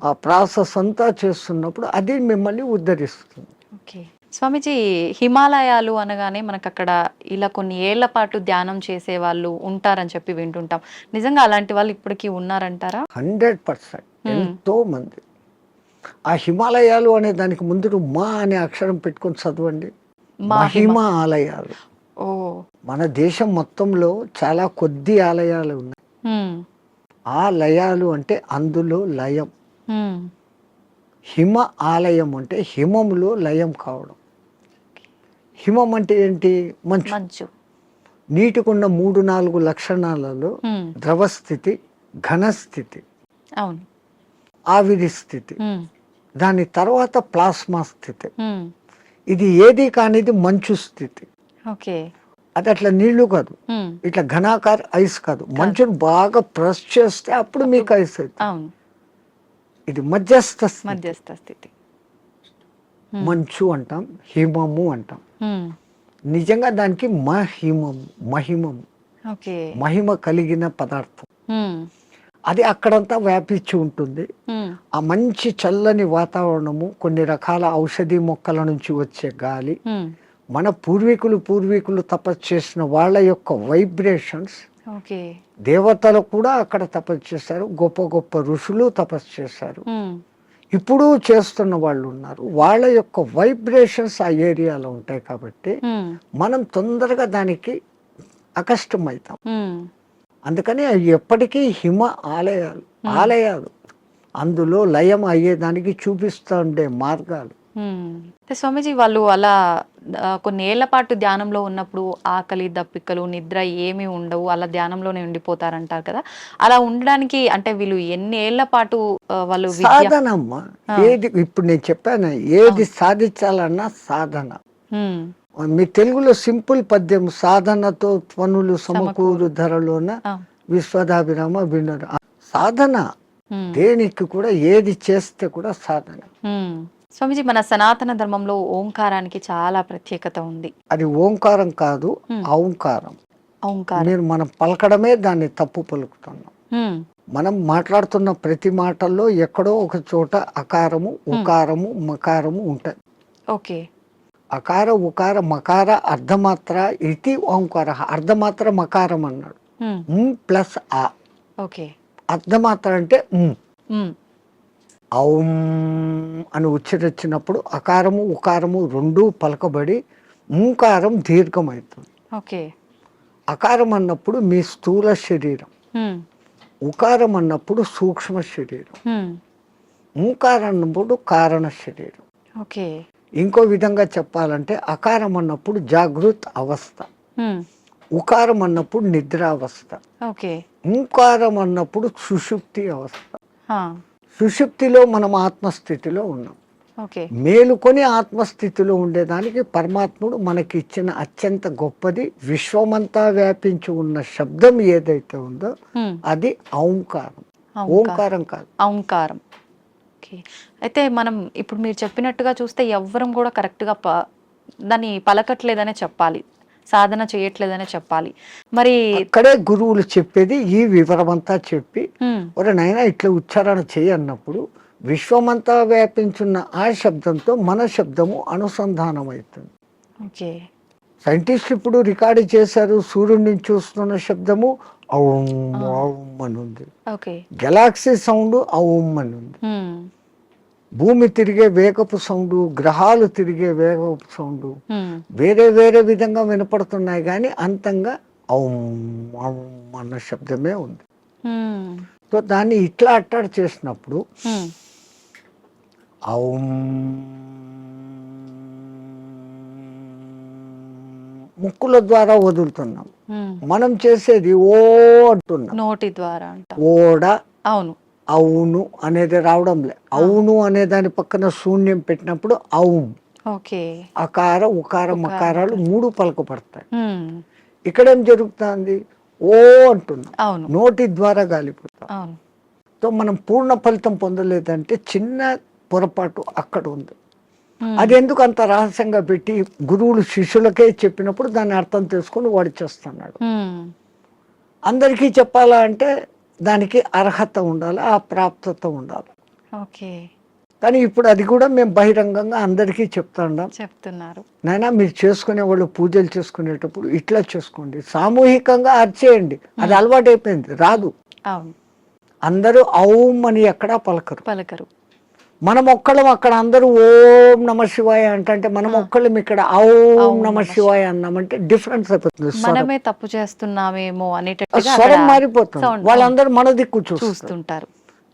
ఆ ప్రాసెస్ అంతా చేస్తున్నప్పుడు అది మిమ్మల్ని ఉద్ధరిస్తుంది. ఓకే స్వామీజీ, హిమాలయాలు అనగానే మనకు అక్కడ ఇలా కొన్ని ఏళ్ల పాటు ధ్యానం చేసే వాళ్ళు ఉంటారని చెప్పి వింటుంటాం. నిజంగా అలాంటి వాళ్ళు ఇప్పటికీ ఉన్నారంటారా? 100% ఎంతో మంది. ఆ హిమాలయాలు అనే దానికి ముందు మా అనే అక్షరం పెట్టుకొని చదవండి. మహిమ ఆలయాలు. ఓ, మన దేశం మొత్తంలో చాలా కొద్ది ఆలయాలు ఉన్నాయి. ఆ లయాలు అంటే అందులో లయం. హిమ ఆలయం అంటే హిమములో లయం కావడం. హిమం అంటే ఏంటి? మంచు. నీటికున్న 3-4 లక్షణాలలో ద్రవస్థితి, ఘనస్థితి, అవును, ఆవిరి స్థితి, దాని తర్వాత ప్లాస్మా స్థితి. ఇది ఏది కానిది మంచు స్థితి. ఓకే, అది అట్లా నీళ్లు కాదు, ఇట్లా ఘనాకార ఐస్ కాదు. మంచును బాగా ప్రెస్ చేస్తే అప్పుడు మీకు ఐస్ అవుతుంది. ఇది మధ్యస్థ స్థితి. మంచు అంటాం, హిమము అంటాం. నిజంగా దానికి మహిమము, మహిమ కలిగిన పదార్థం. అది అక్కడంతా వ్యాపించి ఉంటుంది. ఆ మంచి చల్లని వాతావరణము, కొన్ని రకాల ఔషధి మొక్కల నుంచి వచ్చే గాలి, మన పూర్వీకులు తపస్సు చేసిన వాళ్ళ యొక్క వైబ్రేషన్స్. దేవతలు కూడా అక్కడ తపస్సు చేశారు, గొప్ప గొప్ప ఋషులు తపస్సు చేశారు, ఇప్పుడు చేస్తున్న వాళ్ళు ఉన్నారు. వాళ్ళ యొక్క వైబ్రేషన్స్ ఆ ఏరియాలో ఉంటాయి కాబట్టి మనం తొందరగా దానికి అకష్టమవుతాం. అందుకని అవి ఎప్పటికీ హిమ ఆలయాలు అందులో లయం అయ్యేదానికి చూపిస్తూ ఉండే మార్గాలు. స్వామీజీ, వాళ్ళు అలా కొన్ని ఏళ్ల పాటు ధ్యానంలో ఉన్నప్పుడు ఆకలి, దప్పికలు, నిద్ర ఏమీ ఉండవు, అలా ధ్యానంలోనే ఉండిపోతారంటారు కదా. అలా ఉండడానికి అంటే వీళ్ళు ఎన్ని ఏళ్ల పాటు వాళ్ళు సాధనమ్మా. ఏది ఇప్పుడు నేను చెప్పాను, ఏది సాధించాలన్నా సాధన. మీ తెలుగులో సింపుల్ పద్యం, సాధనతో పనులు సమకూరు ధరలోన విశ్వదాభిరామ వినర. సాధన దేనికి కూడా, ఏది చేస్తే కూడా సాధన. స్వామిజీ, మన సనాతన ధర్మంలో ఓంకారానికి చాలా ప్రత్యేకత ఉంది. అది ఓంకారం కాదు, ఔంకారం. మీరు మనం పలకడమే దాన్ని తప్పు పలుకుతున్నాం. మనం మాట్లాడుతున్న ప్రతి మాటల్లో ఎక్కడో ఒక చోట అకారము, ఉకారము, మకారము ఉంటాయి. ఓకే, అకార, ఉకార, మకార, అర్ధమాత్ర ఇది ఓంకార. అర్ధమాత్ర మకారం అన్నాడు, ప్లస్ ఆ. ఓకే, అర్ధమాత్ర అంటే ఔం అని ఉచ్చరించినప్పుడు అకారము, ఉకారము రెండూ పలకబడి మూకారం దీర్ఘమవుతుంది. ఓకే, అకారం అన్నప్పుడు మీ స్థూల శరీరం, ఉకారం అన్నప్పుడు సూక్ష్మ శరీరం, మూకారం అన్నప్పుడు కారణ శరీరం. ఓకే, ఇంకో విధంగా చెప్పాలంటే అకారం అన్నప్పుడు జాగృత్ అవస్థ, ఉకారం అన్నప్పుడు నిద్రావస్థ, మూకారం అన్నప్పుడు సుషుప్తి అవస్థ. సుషుప్తిలో మనం ఆత్మస్థితిలో ఉన్నాం. మేలుకొని ఆత్మస్థితిలో ఉండేదానికి పరమాత్ముడు మనకి ఇచ్చిన అత్యంత గొప్పది, విశ్వమంతా వ్యాపించి ఉన్న శబ్దం ఏదైతే ఉందో అది ఓంకారం. ఓంకారం కాదు, ఓంకారం. అయితే మనం ఇప్పుడు మీరు చెప్పినట్టుగా చూస్తే ఎవ్వరం కూడా కరెక్ట్గా దాన్ని పలకట్లేదనే చెప్పాలి, సాధన చేయట్లేదనే చెప్పాలి. మరి అక్కడే గురువులు చెప్పేది ఈ వివరమంతా చెప్పి, ఒరే నాయనా ఇట్లా ఉచ్చారణ చేయి అన్నప్పుడు విశ్వమంతా వ్యాపించున్న ఆ శబ్దంతో మన శబ్దము అనుసంధానం అవుతుంది. సైంటిస్ట్ ఇప్పుడు రికార్డు చేశారు, సూర్యుడిని చూస్తున్న శబ్దము ఔం ఔం అని ఉంది, గెలాక్సీ సౌండ్ ఔం అని ఉంది, భూమి తిరిగే వేగపు సౌండ్, గ్రహాలు తిరిగే వేగపు సౌండ్ వేరే వేరే విధంగా వినపడుతున్నాయి, కానీ అంతంగా ఔం ఔం అన్న శబ్దమే ఉంది. సో దాన్ని ఇట్లా అట్టాడు చేసినప్పుడు ఔం ముక్కుల ద్వారా వదులుతున్నాం, మనం చేసేది ఓ అంటున్నాం నోటి ద్వారా. ఓడ, అవును, అవును అనేది రావడం లే. అవును అనే దాని పక్కన శూన్యం పెట్టినప్పుడు ఔం. అకార, ఉకార, మకారాలు 3 పలకపడతాయి. ఇక్కడేం జరుగుతుంది? ఓ అంటున్నాం, నోటి ద్వారా గాలిపోతాం. సో మనం పూర్ణ ఫలితం పొందలేదంటే చిన్న పొరపాటు అక్కడ ఉంది. అది ఎందుకు అంత రహస్యంగా పెట్టి గురువులు శిష్యులకే చెప్పినప్పుడు దాన్ని అర్థం చేసుకుని వాడు చేస్తున్నాడు. అందరికీ చెప్పాలా అంటే దానికి అర్హత ఉండాలి, ఆ ప్రాప్తత ఉండాలి. ఓకే. కానీ ఇప్పుడు అది కూడా మేము బహిరంగంగా అందరికీ చెప్తాండాం. చెప్తున్నారు. నాయనా మీరు చేసుకునే వాళ్ళు పూజలు చేసుకునేటప్పుడు ఇట్లా చేసుకోండి, సామూహికంగా అర్చేయండి. అది అలవాటు అయిపోయింది, రాదు. అవును. అందరూ ఔం అని ఎక్కడా పలకరు. పలకరు. మనం ఒక్కళ్ళం అక్కడ అందరూ ఓం నమ శివాయ అంటే మనం ఒక్కళ్ళం ఇక్కడ ఔం నమ శివాయ అన్నామంటే డిఫరెన్స్ అయిపోతుంది. మనమే తప్పు చేస్తున్నామేమో అనేటట్టుగా స్వరం మారిపోతుంది, వాళ్ళందరూ మన దిక్కు చూస్తుంటారు.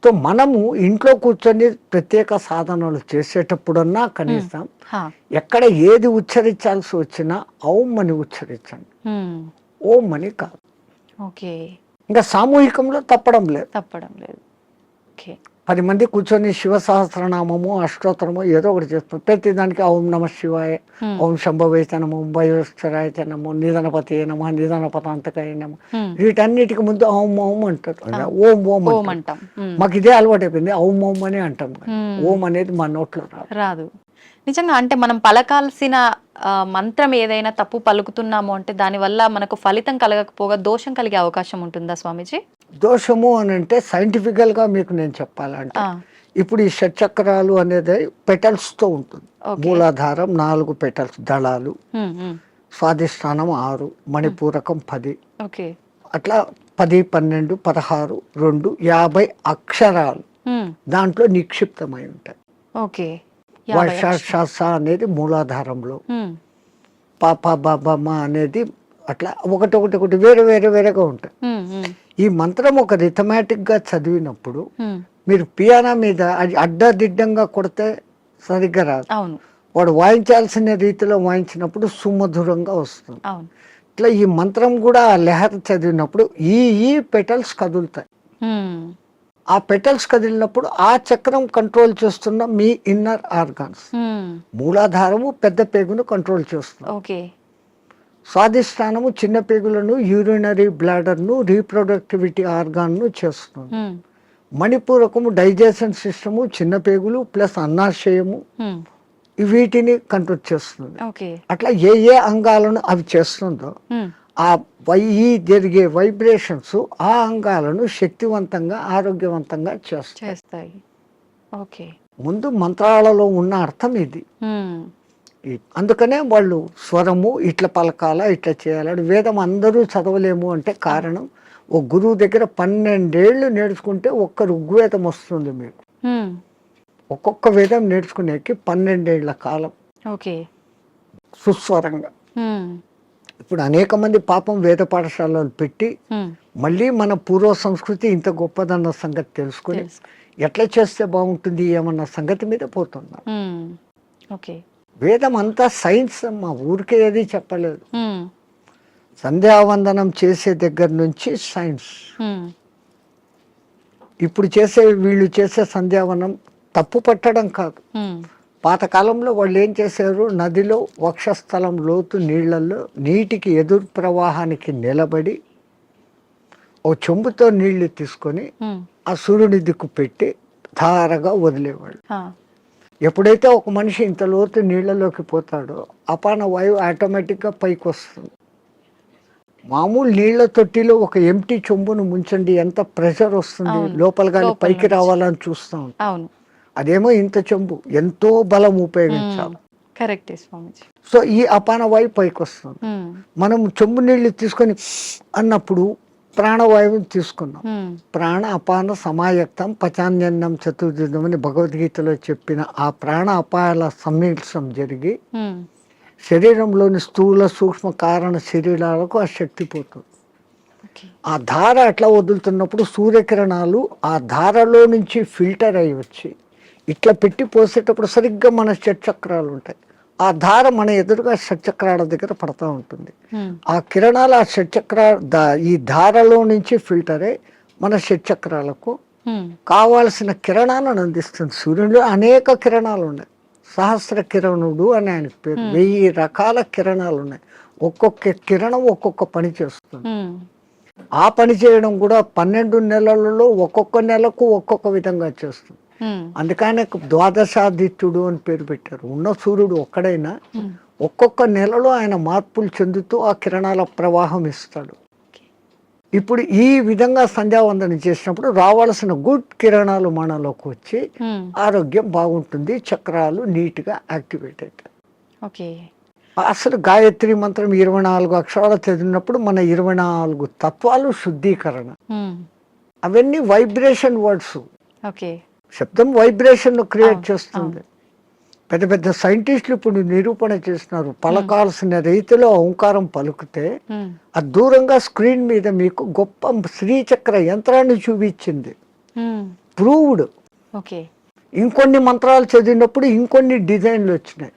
సో మనము ఇంట్లో కూర్చొని ప్రత్యేక సాధనలు చేసేటప్పుడన్నా కనీసం ఎక్కడ ఏది ఉచ్చరించాల్సి వచ్చినా ఔం అని ఉచ్చరించండి, ఓం అని కాదు. ఓకే. ఇంకా సామూహికంలో తప్పడం లేదు. ఓకే. 10 మంది కూర్చొని శివ సహస్రనామము అష్టోత్తరము ఏదో ఒకటి చేస్తారు. ప్రతి దానికి ఓం నమ శివాయ, ఓం శంభవైతే నమో, భయోశ్వరాయ నమో, నిధనపతి నమ, నిధనపతాంతకాయ నమ, వీటన్నిటికి ముందు ఓం ఓం అంటారు. ఓం ఓం అంటాం. మాకు ఇదే అలవాటు అయిపోయింది, ఓం ఓం అని అంటాం. ఓం అనేది మా నోట్లో రాదు. నిజంగా అంటే మనం పలకాల్సిన మంత్రం ఏదైనా తప్పు పలుకుతున్నాము అంటే దానివల్ల మనకు ఫలితం కలగకపోగా దోషం కలిగే అవకాశం ఉంటుందా స్వామీజీ? దోషము అని అంటే సైంటిఫికల్ గా మీకు నేను చెప్పాలంటే ఇప్పుడు ఈ షట్చక్రాలు అనేది పెటల్స్ తో ఉంటుంది. మూలాధారం 4 పెటల్స్, దళాలు, స్వాధిష్టానం 6, మణిపూరకం 10, అట్లా 10, 12, 16, 2, 50 అక్షరాలు దాంట్లో నిక్షిప్తమై ఉంటాయి. వర్ష అనేది మూలాధారంలో, పాప బాబమ్మ అనేది అట్లా ఒకటి వేరేగా ఉంటాయి. ఈ మంత్రం ఒక రిథమాటిక్ గా చదివినప్పుడు మీరు పియానో మీద అది అడ్డదిడ్డంగా కొడితే సరిగ్గా రాదు. వాడు వాయించాల్సిన రీతిలో వాయించినప్పుడు సుమధురంగా వస్తుంది. ఇట్లా ఈ మంత్రం కూడా ఆ లెహర్ చదివినప్పుడు ఈ పెటల్స్ కదులుతాయి. ఆ పెటల్స్ కదిలినప్పుడు ఆ చక్రం కంట్రోల్ చేస్తున్న మీ ఇన్నర్ ఆర్గాన్స్. మూలాధారము పెద్ద పేగును కంట్రోల్ చేస్తుంది. స్వాధిష్టానము చిన్న పేగులను, యూరినరీ బ్లాడర్ను, రీప్రొడక్టివిటీ ఆర్గాన్ను చేస్తుంది. మణిపూరకము డైజెషన్ సిస్టము, చిన్న పేగులు ప్లస్ అన్నాశయము, వీటిని కంట్రోల్ చేస్తుంది. అట్లా ఏ అంగాలను అవి చేస్తుందో ఆ జరిగే వైబ్రేషన్స్ ఆ అంగాలను శక్తివంతంగా, ఆరోగ్యవంతంగా చేస్తాయి. ముందు మంత్రాలలో ఉన్న అర్థం ఇది. అందుకనే వాళ్ళు స్వరము ఇట్లా పలకాల, ఇట్లా చేయాలని. వేదం అందరూ చదవలేము అంటే కారణం, ఓ గురువు దగ్గర 12 ఏళ్ళు నేర్చుకుంటే ఒక్క ఋగ్వేదం వస్తుంది మీకు. ఒక్కొక్క వేదం నేర్చుకునేకి 12 ఏళ్ల కాలం సుస్వరంగా. ఇప్పుడు అనేక మంది పాపం వేద పాఠశాలలు పెట్టి మళ్ళీ మన పూర్వ సంస్కృతి ఇంత గొప్పదన్న సంగతి తెలుసుకుని ఎట్లా చేస్తే బాగుంటుంది ఏమన్న సంగతి మీద పోతున్నారు. వేదం అంతా సైన్స్ అమ్మా, ఊరికే ఏది చెప్పలేదు. సంధ్యావందనం చేసే దగ్గర నుంచి సైన్స్. ఇప్పుడు వీళ్ళు చేసే సంధ్యావనం తప్పు పట్టడం కాదు. పాతకాలంలో వాళ్ళు ఏం చేశారు, నదిలో వక్షస్థలం లోతు నీళ్లలో నీటికి ఎదురు ప్రవాహానికి నిలబడి ఓ చెంబుతో నీళ్లు తీసుకొని ఆ సూర్యుని దిక్కు పెట్టి ధారగా వదిలేవాళ్ళు. ఎప్పుడైతే ఒక మనిషి ఇంత లోతు నీళ్లలోకి పోతాడో అపాన వాయువు ఆటోమేటిక్గా పైకి వస్తుంది. మామూలు నీళ్ల తొట్టిలో ఒక ఎంటీ చెంబును ముంచండి, ఎంత ప్రెషర్ వస్తుంది, లోపల కానీ పైకి రావాలని చూస్తూ ఉంటాం. అదేమో ఇంత చెంబు, ఎంతో బలం ఉపయోగించాలి. సో ఈ అపాన వాయువు పైకి వస్తుంది. మనం చెంబు నీళ్లు తీసుకొని అన్నప్పుడు ప్రాణవాయువుని తీసుకున్నాం. ప్రాణ అపాన సమాయక్తం పచాన్యన్నం చతుర్విధం అని భగవద్గీతలో చెప్పిన ఆ ప్రాణ అపాయాల సమ్మిళనం జరిగి శరీరంలోని స్థూల సూక్ష్మ కారణ శరీరాలకు ఆ శక్తి పోతుంది. ఆ ధార అట్లా వదులుతున్నప్పుడు సూర్యకిరణాలు ఆ ధారలో నుంచి ఫిల్టర్ అయ్యి వచ్చి ఇట్లా పెట్టి పోసేటప్పుడు సరిగ్గా మన షట్చక్రాలు ఉంటాయి. ఆ ధార మన ఎదురుగా షట్చక్రాల దగ్గర పడతా ఉంటుంది. ఆ కిరణాలు ఆ ఈ ధారలో నుంచి ఫిల్టర్ అయ్యి మన షట్చక్రాలకు కావాల్సిన కిరణాలను అందిస్తుంది. సూర్యుడిలో అనేక కిరణాలు ఉన్నాయి. సహస్ర కిరణుడు అని ఆయనకు పేరు. 1000 రకాల కిరణాలు ఉన్నాయి. ఒక్కొక్క కిరణం ఒక్కొక్క పని చేస్తుంది. ఆ పని చేయడం కూడా 12 నెలలలో ఒక్కొక్క నెలకు ఒక్కొక్క విధంగా చేస్తుంది. అందుకనే ద్వాదశాదిత్యుడు అని పేరు పెట్టారు. ఉన్న సూర్యుడు ఒక్కడైనా ఒక్కొక్క నెలలో ఆయన మార్పులు చెందుతూ ఆ కిరణాల ప్రవాహం ఇస్తాడు. ఇప్పుడు ఈ విధంగా సంధ్యావందనం చేసినప్పుడు రావాల్సిన గుడ్ కిరణాలు మనలోకి వచ్చి ఆరోగ్యం బాగుంటుంది, చక్రాలు నీట్గా యాక్టివేట్ అవుతాయి. ఓకే. అసలు గాయత్రి మంత్రం 24 అక్షరాలు చదివినప్పుడు మన 24 తత్వాలు శుద్ధీకరణ. అవన్నీ వైబ్రేషన్ వర్డ్స్. ఓకే. శబ్దం వైబ్రేషన్ క్రియేట్ చేస్తుంది. పెద్ద పెద్ద సైంటిస్టులు ఇప్పుడు నిరూపణ చేస్తున్నారు. పలకాల్సిన రీతిలో ఓంకారం పలుకుతే అది దూరంగా స్క్రీన్ మీద మీకు గొప్ప శ్రీచక్ర యంత్రాన్ని చూపించింది. ప్రూవ్డ్. ఓకే. ఇంకొన్ని మంత్రాలు చదివినప్పుడు ఇంకొన్ని డిజైన్లు వచ్చినాయి.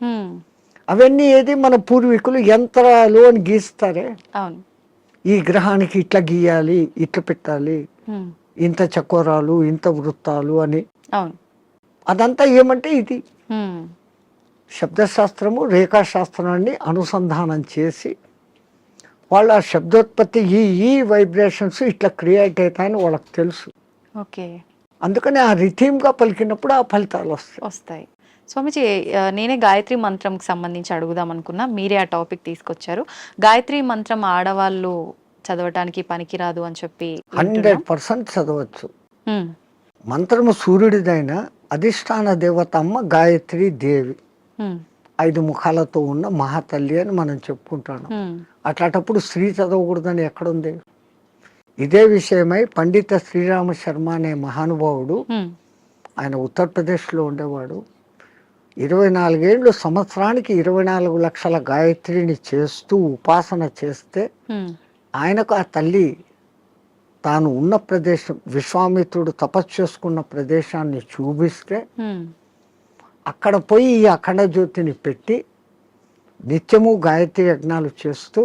అవన్నీ ఏది మన పూర్వీకులు యంత్రాలు అని గీస్తారే, అవును, ఈ గ్రహానికి ఇట్లా గీయాలి, ఇట్లా పెట్టాలి, ఇంత చకోరాలు, ఇంత వృత్తాలు అని. అవును. అదంతా ఏమంటే ఇది శబ్దశాస్త్రము, రేఖాశాస్త్రాన్ని అనుసంధానం చేసి వాళ్ళ శబ్దోత్పత్తి ఈ వైబ్రేషన్స్ ఇట్లా క్రియేట్ అవుతాయని వాళ్ళకి తెలుసు. ఓకే. అందుకని ఆ రిథీమ్గా పలికినప్పుడు ఆ ఫలితాలు వస్తాయి. స్వామిజీ, నేనే గాయత్రి మంత్రంకి సంబంధించి అడుగుదాం అనుకున్నా, మీరే ఆ టాపిక్ తీసుకొచ్చారు. గాయత్రి మంత్రం ఆడవాళ్ళు చదవటానికి పనికిరాదు అని చెప్పి 100% చదవచ్చు. మంత్రము సూర్యుడిదైన అధిష్టాన దేవత అమ్మ గాయత్రి దేవి, 5 ముఖాలతో ఉన్న మహాతల్లి అని మనం చెప్పుకుంటాను. అట్లాంటప్పుడు స్త్రీ చదవకూడదని ఎక్కడుంది? ఇదే విషయమై పండిత శ్రీరామ శర్మ అనే మహానుభావుడు, ఆయన ఉత్తరప్రదేశ్లో ఉండేవాడు. 24 ఏళ్ళు సంవత్సరానికి 24 లక్షల గాయత్రిని చేస్తూ ఉపాసన చేస్తే ఆయనకు ఆ తల్లి తాను ఉన్న ప్రదేశం, విశ్వామిత్రుడు తపస్సు చేసుకున్న ప్రదేశాన్ని చూపిస్తే అక్కడ పోయి ఈ అఖండ జ్యోతిని పెట్టి నిత్యము గాయత్రి యజ్ఞాలు చేస్తూ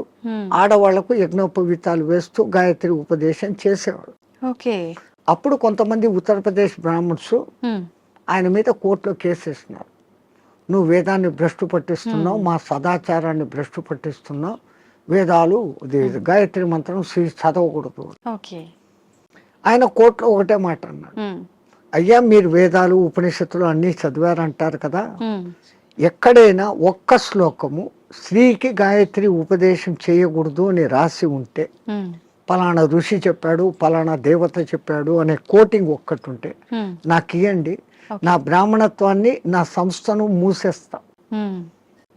ఆడవాళ్లకు యజ్ఞోపవీతాలు వేస్తూ గాయత్రి ఉపదేశం చేసేవాడు. ఓకే. అప్పుడు కొంతమంది ఉత్తరప్రదేశ్ బ్రాహ్మణ్స్ ఆయన మీద కోర్టులో కేసేసినారు. నువ్వు వేదాన్ని భ్రష్టు పట్టిస్తున్నావు, మా సదాచారాన్ని భ్రష్టు పట్టిస్తున్నావు, వేదాలు గాయత్రి మంత్రం చదవకూడదు. ఆయన కోర్టులో ఒకటే మాట అన్నాడు, అయ్యా మీరు వేదాలు ఉపనిషత్తులు అన్నీ చదివారంటారు కదా, ఎక్కడైనా ఒక్క శ్లోకము స్త్రీకి గాయత్రి ఉపదేశం చేయకూడదు అని రాసి ఉంటే, పలానా ఋషి చెప్పాడు, పలానా దేవత చెప్పాడు అనే కోటింగ్ ఒక్కటి ఉంటే నాకు ఇవ్వండి, నా బ్రాహ్మణత్వాన్ని, నా సంస్థను మూసేస్తా,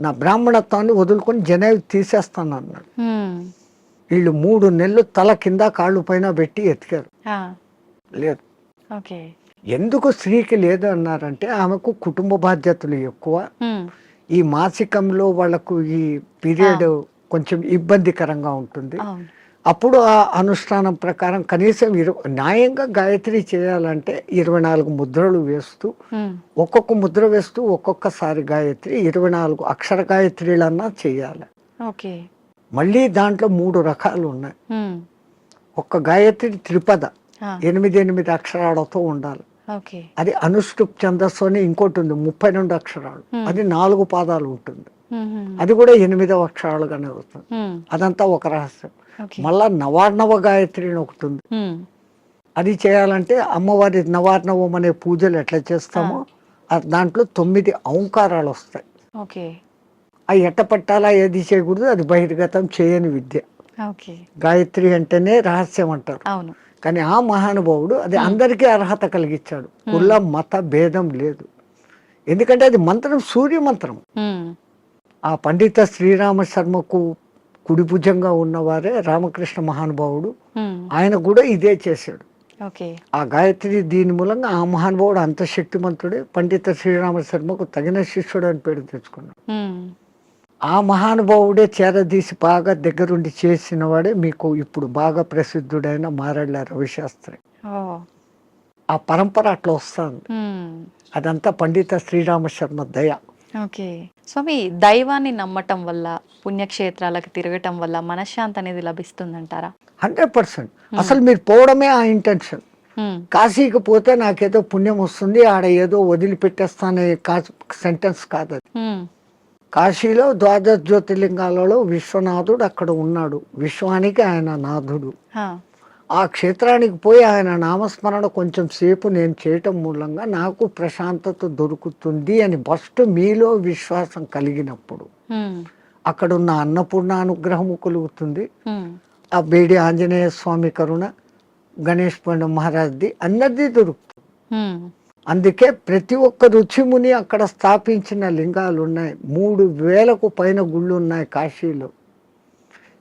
నా బ్రాహ్మణత్వాన్ని వదులుకొని జనేవి తీసేస్తాను అన్నాడు. వీళ్ళు 3 నెలలు తల కింద కాళ్ళు పైన పెట్టి ఎతికారు, లేదు. ఎందుకు స్త్రీకి లేదు అన్నారంటే ఆమెకు కుటుంబ బాధ్యతలు ఎక్కువ, ఈ మాసికంలో వాళ్ళకు ఈ పీరియడ్ కొంచెం ఇబ్బందికరంగా ఉంటుంది. అప్పుడు ఆ అనుష్ఠానం ప్రకారం కనీసం న్యాయంగా గాయత్రి చేయాలంటే 24 ముద్రలు వేస్తూ, ఒక్కొక్క ముద్ర వేస్తూ ఒక్కొక్కసారి గాయత్రి 24 అక్షర గాయత్రిలన్నా చేయాలి. మళ్ళీ దాంట్లో 3 రకాలు ఉన్నాయి. ఒక్క గాయత్రి త్రిపద 8 అక్షరాలతో ఉండాలి. అది అనుష్ఠుప్ ఛందస్సు అని ఇంకోటి ఉంది 32 అక్షరాలు, అది 4 పాదాలు ఉంటుంది, అది కూడా 8వ అక్షరాలుగానే అవుతుంది. అదంతా ఒక రహస్యం. మళ్ళా నవార్ణవ గాయత్రి అని ఒకటి ఉంది, అది చేయాలంటే అమ్మవారి నవార్ణవం అనే పూజలు ఎట్లా చేస్తామో దాంట్లో 9 ఔంకారాలు వస్తాయి. అవి ఎట్ట పట్టాలా, ఏది చేయకూడదు, అది బహిర్గతం చేయని విద్య. గాయత్రి అంటేనే రహస్యం అంటారు. కానీ ఆ మహానుభావుడు అది అందరికీ అర్హత కలిగించాడు. కుల మత భేదం లేదు, ఎందుకంటే అది మంత్రం సూర్య మంత్రం. ఆ పండిత శ్రీరామ శర్మకు కుడి భుజంగా ఉన్నవారే రామకృష్ణ మహానుభావుడు, ఆయన కూడా ఇదే చేశాడు. ఆ గాయత్రి దీని మూలంగా ఆ మహానుభావుడు అంత శక్తిమంతుడే పండిత శ్రీరామ శర్మకు తగిన శిష్యుడు అని పేరు తెచ్చుకున్నాడు. ఆ మహానుభావుడే చేరదీసి బాగా దగ్గరుండి చేసిన వాడే మీకు ఇప్పుడు బాగా ప్రసిద్ధుడైన మారెళ్ళ రవిశాస్త్రి. ఆ పరంపర అట్లా వస్తుంది. అదంతా పండిత శ్రీరామ శర్మ దయ. స్వామి, దైవాన్ని నమ్మటం వల్ల, పుణ్యక్షేత్రాలకు తిరగటం వల్ల మనశ్శాంతి అనేది లభిస్తుందంటారా? 100%. అసలు మీరు పోవడమే ఆ ఇంటెన్షన్. కాశీకి పోతే నాకేదో పుణ్యం వస్తుంది, ఆడ ఏదో వదిలిపెట్టేస్తానే సెంటెన్స్ కాదు అది. కాశీలో 12 జ్యోతిర్లింగాలలో విశ్వనాథుడు అక్కడ ఉన్నాడు, విశ్వానికి ఆయన నాథుడు. ఆ క్షేత్రానికి పోయి ఆయన నామస్మరణ కొంచెం సేపు నేను చేయటం మూలంగా నాకు ప్రశాంతత దొరుకుతుంది అని ఫస్ట్ మీలో విశ్వాసం కలిగినప్పుడు అక్కడున్న అన్నపూర్ణ అనుగ్రహము కలుగుతుంది. ఆ బేడి ఆంజనేయ స్వామి కరుణ, గణేష్ పండు మహారాజ్ది అందరిది దొరుకుతుంది. ఉమ్, అందుకే ప్రతి ఒక్క రుచిముని అక్కడ స్థాపించిన లింగాలు ఉన్నాయి. 3000కు పైన గుళ్ళు ఉన్నాయి కాశీలో.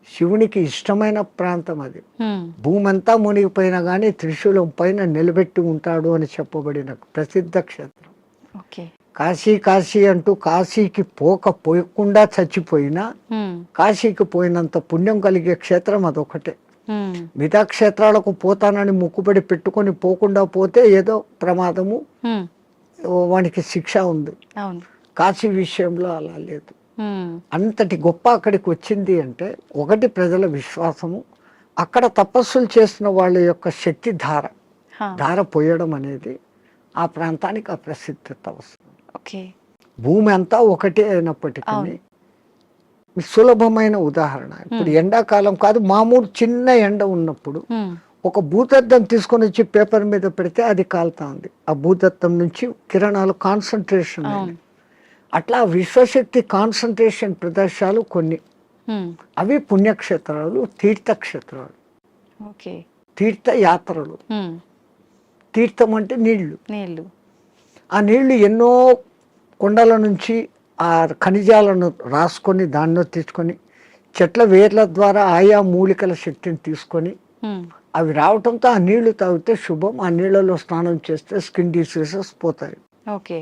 శివునికి ఇష్టమైన ప్రాంతం అది. ఉమ్, భూమి అంతా మునిగిపోయినా కానీ త్రిశూలం పైన నిలబెట్టి ఉంటాడు అని చెప్పబడిన ప్రసిద్ధ క్షేత్రం. ఓకే. కాశీ కాశీ అంటూ కాశీకి పోకుండా చచ్చిపోయినా ఉమ్, కాశీకి పోయినంత పుణ్యం కలిగే క్షేత్రం అదొకటే. ఉమ్, మిగతా క్షేత్రాలకు పోతానని ముక్కుబడి పెట్టుకొని పోకుండా పోతే ఏదో ప్రమాదము, ఉమ్, వానికి శిక్ష ఉంది. అవును. కాశీ విషయంలో అలా లేదు. ఉమ్, అంతటి గొప్ప అక్కడికి వచ్చింది అంటే ఒకటి ప్రజల విశ్వాసము, అక్కడ తపస్సులు చేసిన వాళ్ళ యొక్క శక్తి హా, ధార పోయడం అనేది ఆ ప్రాంతానికి ఆ ప్రసిద్ధత వస్తుంది. ఓకే. భూమి అంతా ఒకటే అయినప్పటికీ అవును. సులభమైన ఉదాహరణ, ఇప్పుడు ఎండాకాలం కాదు, మామూలు చిన్న ఎండ ఉన్నప్పుడు ఉమ్, ఒక భూతద్దం తీసుకొని వచ్చి పేపర్ మీద పెడితే అది కాలుతా ఉంది. ఆ భూతద్దం నుంచి కిరణాలు కాన్సన్ట్రేషన్ అవును. అట్లా విశ్వశక్తి కాన్సన్ట్రేషన్ ప్రదేశాలు కొన్ని, ఉమ్, అవి పుణ్యక్షేత్రాలు, తీర్థక్షేత్రాలు, ఓకే. తీర్థయాత్రలు. ఉమ్, తీర్థం అంటే నీళ్లు. నీళ్ళు. ఆ నీళ్లు ఎన్నో కొండల నుంచి ఆ ఖనిజాలను రాసుకొని దానిలో తెచ్చుకొని చెట్ల వేర్ల ద్వారా ఆయా మూలికల శక్తిని తీసుకొని ఉమ్, అవి రావటంతో ఆ నీళ్లు తాగితే శుభం. ఆ నీళ్ళలో స్నానం చేస్తే స్కిన్ డిసీజెస్ పోతాయి. ఓకే.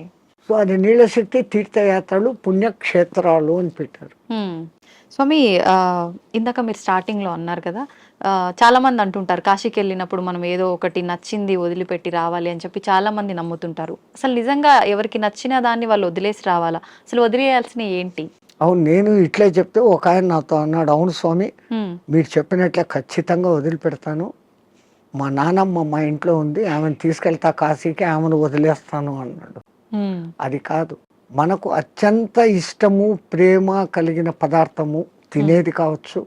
సో అది నీళ్ళ శక్తి, తీర్థయాత్రలు, పుణ్యక్షేత్రాలు అని పెట్టారు. ఉమ్. స్వామి, ఇందాక మీరు స్టార్టింగ్లో అన్నారు కదా, చాలా మంది అంటుంటారు కాశీకి వెళ్ళినప్పుడు మనం ఏదో ఒకటి నచ్చింది వదిలిపెట్టి రావాలి అని చెప్పి చాలా మంది నమ్ముతుంటారు. అసలు నిజంగా ఎవరికి నచ్చిన దాన్ని వాళ్ళు వదిలేసి రావాలా? అసలు వదిలేయాల్సిన ఏంటి? అవును, నేను ఇట్లే చెప్తే ఒక ఆయన నాతో అన్నాడు, అవును స్వామి ఉమ్, మీరు చెప్పినట్లే ఖచ్చితంగా వదిలిపెడతాను. మా నానమ్మ మా ఇంట్లో ఉంది, ఆమెను తీసుకెళ్తా కాశీకి, ఆమెను వదిలేస్తాను అన్నాడు. ఉమ్, అది కాదు, మనకు అత్యంత ఇష్టము, ప్రేమ కలిగిన పదార్థము తినేది కావచ్చు,